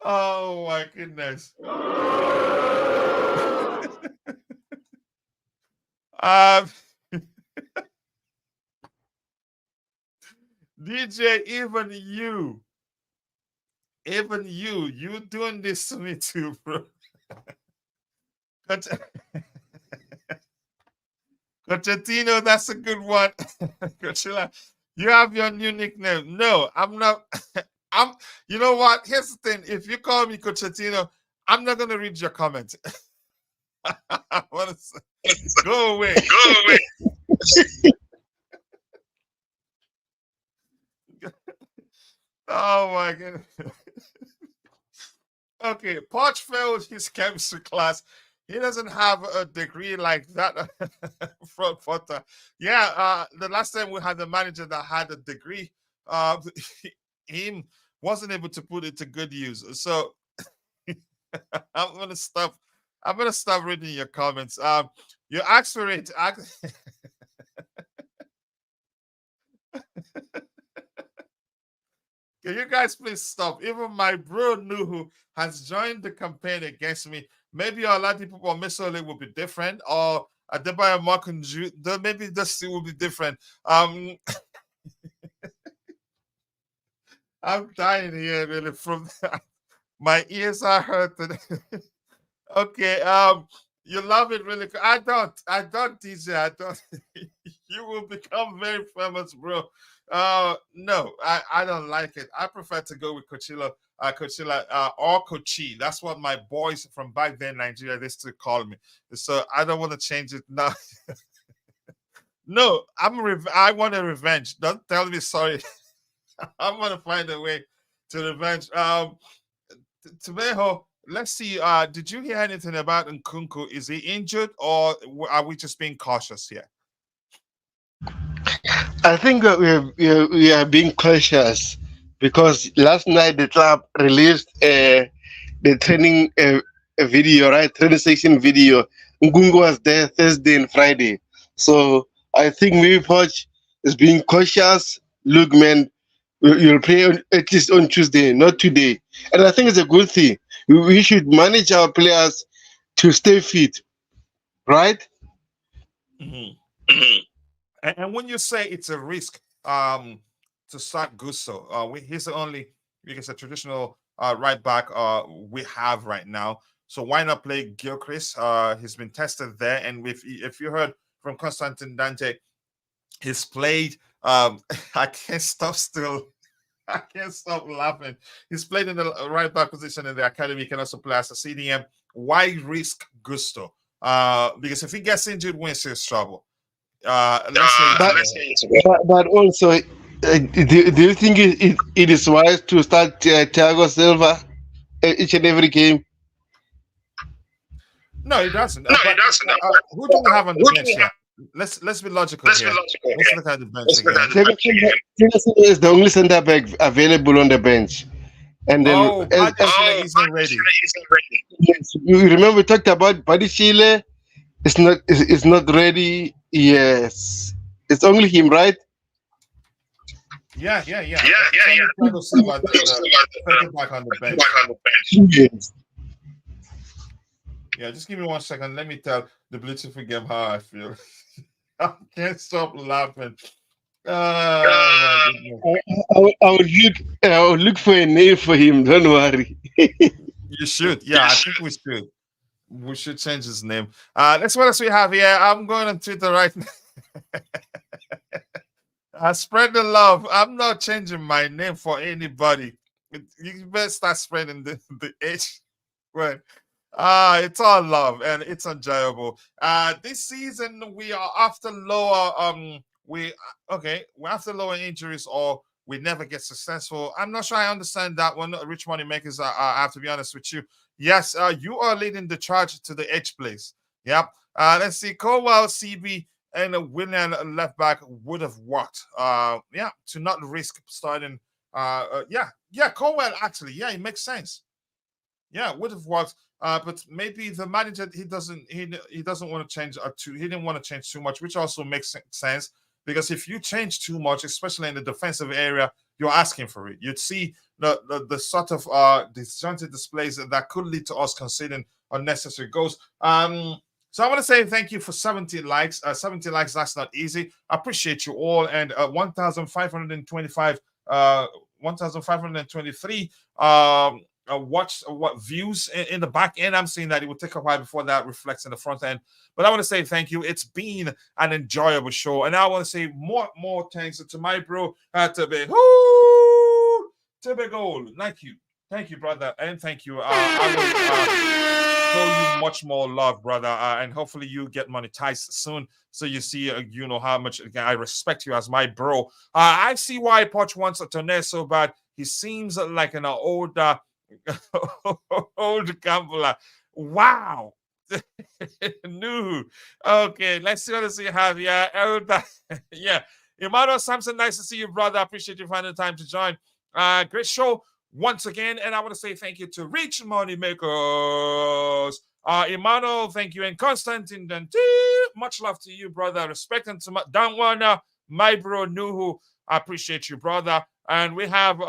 Oh my goodness. DJ, even you doing this to me too, bro. But Pochettino, that's a good one. Coachella, you have your new nickname. No, I'm not. I'm. You know what? Here's the thing. If you call me Pochettino, I'm not gonna read your comment. I want to say, go away. Go away. Oh my goodness. Okay, Poch failed his chemistry class. He doesn't have a degree like that. From Potter. Yeah, the last time we had a manager that had a degree, uh, he wasn't able to put it to good use. So I'm gonna stop. I'm gonna stop reading your comments. You asked for it. Can you guys please stop? Even my bro Nuhu has joined the campaign against me. Maybe a lot of people on Misole will be different, or Adebayo Makunju, maybe this will be different. I'm dying here really from my ears are hurting. Okay, you love it really. I don't, DJ. I don't. You will become very famous, bro. No, I don't like it. I prefer to go with Coachella, or Kochi. That's what my boys from back then, Nigeria, they still call me. So I don't want to change it now. No, I want a revenge. Don't tell me sorry. I'm gonna find a way to revenge. Tomeho, let's see. Did you hear anything about Nkunku? Is he injured, or are we just being cautious here? I think that we are being cautious because last night the club released the training a video, right? Training session video. Ngungu was there Thursday and Friday. So I think maybe Poch is being cautious. Look, man, you'll play at least on Tuesday, not today. And I think it's a good thing. We should manage our players to stay fit, right? Mhm. And when you say it's a risk to start Gusto, he's the only, because a traditional right back we have right now. So why not play Gilchrist? He's been tested there, and if you heard from Constantine Dante, he's played. I can't stop still. I can't stop laughing. He's played in the right back position in the academy. He can also play as a CDM. Why risk Gusto? Because if he gets injured, we're in serious trouble. Let's say But it's a but also, do you think it is wise to start Thiago Silva each and every game? No, it doesn't. No, But it doesn't. who do we have on the Who do bench we here? have? Let's be logical Let's be here. logical Let's here. look at the bench Let's look again. at the bench again. Thiago Silva is the only centre back available on the bench, and then Oh, Badiashile isn't ready. isn't ready. yes, you remember we talked about Badishile. It's not ready. Yes, it's only him, right? Yeah. Yeah. Thiago Silva, the back on the bench. Back on the bench. Yes. Yeah, just give me 1 second. Let me tell the beautiful game how I feel. I can't stop laughing. Oh my goodness. I would look for a name for him. Don't worry. You should. Yeah, I think we should. We should change his name. That's what else we have here. I'm going on Twitter right now. Spread the love. I'm not changing my name for anybody. You better start spreading the H word. It's all love and it's enjoyable. This season we are after lower we're after lower injuries, or we never get successful. I'm not sure I understand that one. Rich money makers, I have to be honest with you. Yes, you are leading the charge to the H place. Yep. Let's see. Cowell, CB, and a William left back would have worked. To not risk starting. Cowell actually. Yeah, it makes sense. Yeah, would have worked. But maybe the manager he doesn't want to change he didn't want to change too much, which also makes sense, because if you change too much, especially in the defensive area, you're asking for it. You'd see the sort of disjointed displays that could lead to us conceding unnecessary goals. So I want to say thank you for 70 likes. 70 likes, that's not easy. I appreciate you all. And 1,525, 1,523 watch what views in the back end. I'm seeing that it will take a while before that reflects in the front end. But I want to say thank you. It's been an enjoyable show, and I want to say more thanks to my bro to be gold. Thank you, brother, and thank you. I will show you much more love, brother, and hopefully you get monetized soon. So you see, you know how much again I respect you as my bro. I see why Poch wants a turn so bad. He seems like an older old gambler. Wow. No. Okay, let's see what you have. Yeah, yeah. Emmanuel Sampson, nice to see you, brother. Appreciate you finding the time to join. Great show once again, and I want to say thank you to Rich Money Makers. Emmanuel, thank you, and Constantine Dante. Much love to you, brother. Respect and to Danwana, my bro Nuhu. I appreciate you, brother. And we have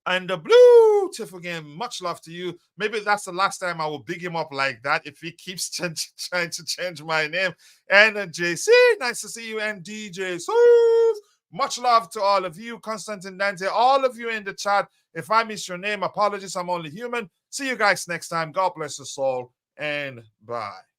and the blue Tiff again, much love to you. Maybe that's the last time I will big him up like that if he keeps trying to change my name. And JC, nice to see you. And DJ Smooth, much love to all of you. Constantine Dante, all of you in the chat. If I miss your name, apologies. I'm only human. See you guys next time. God bless us all, and bye.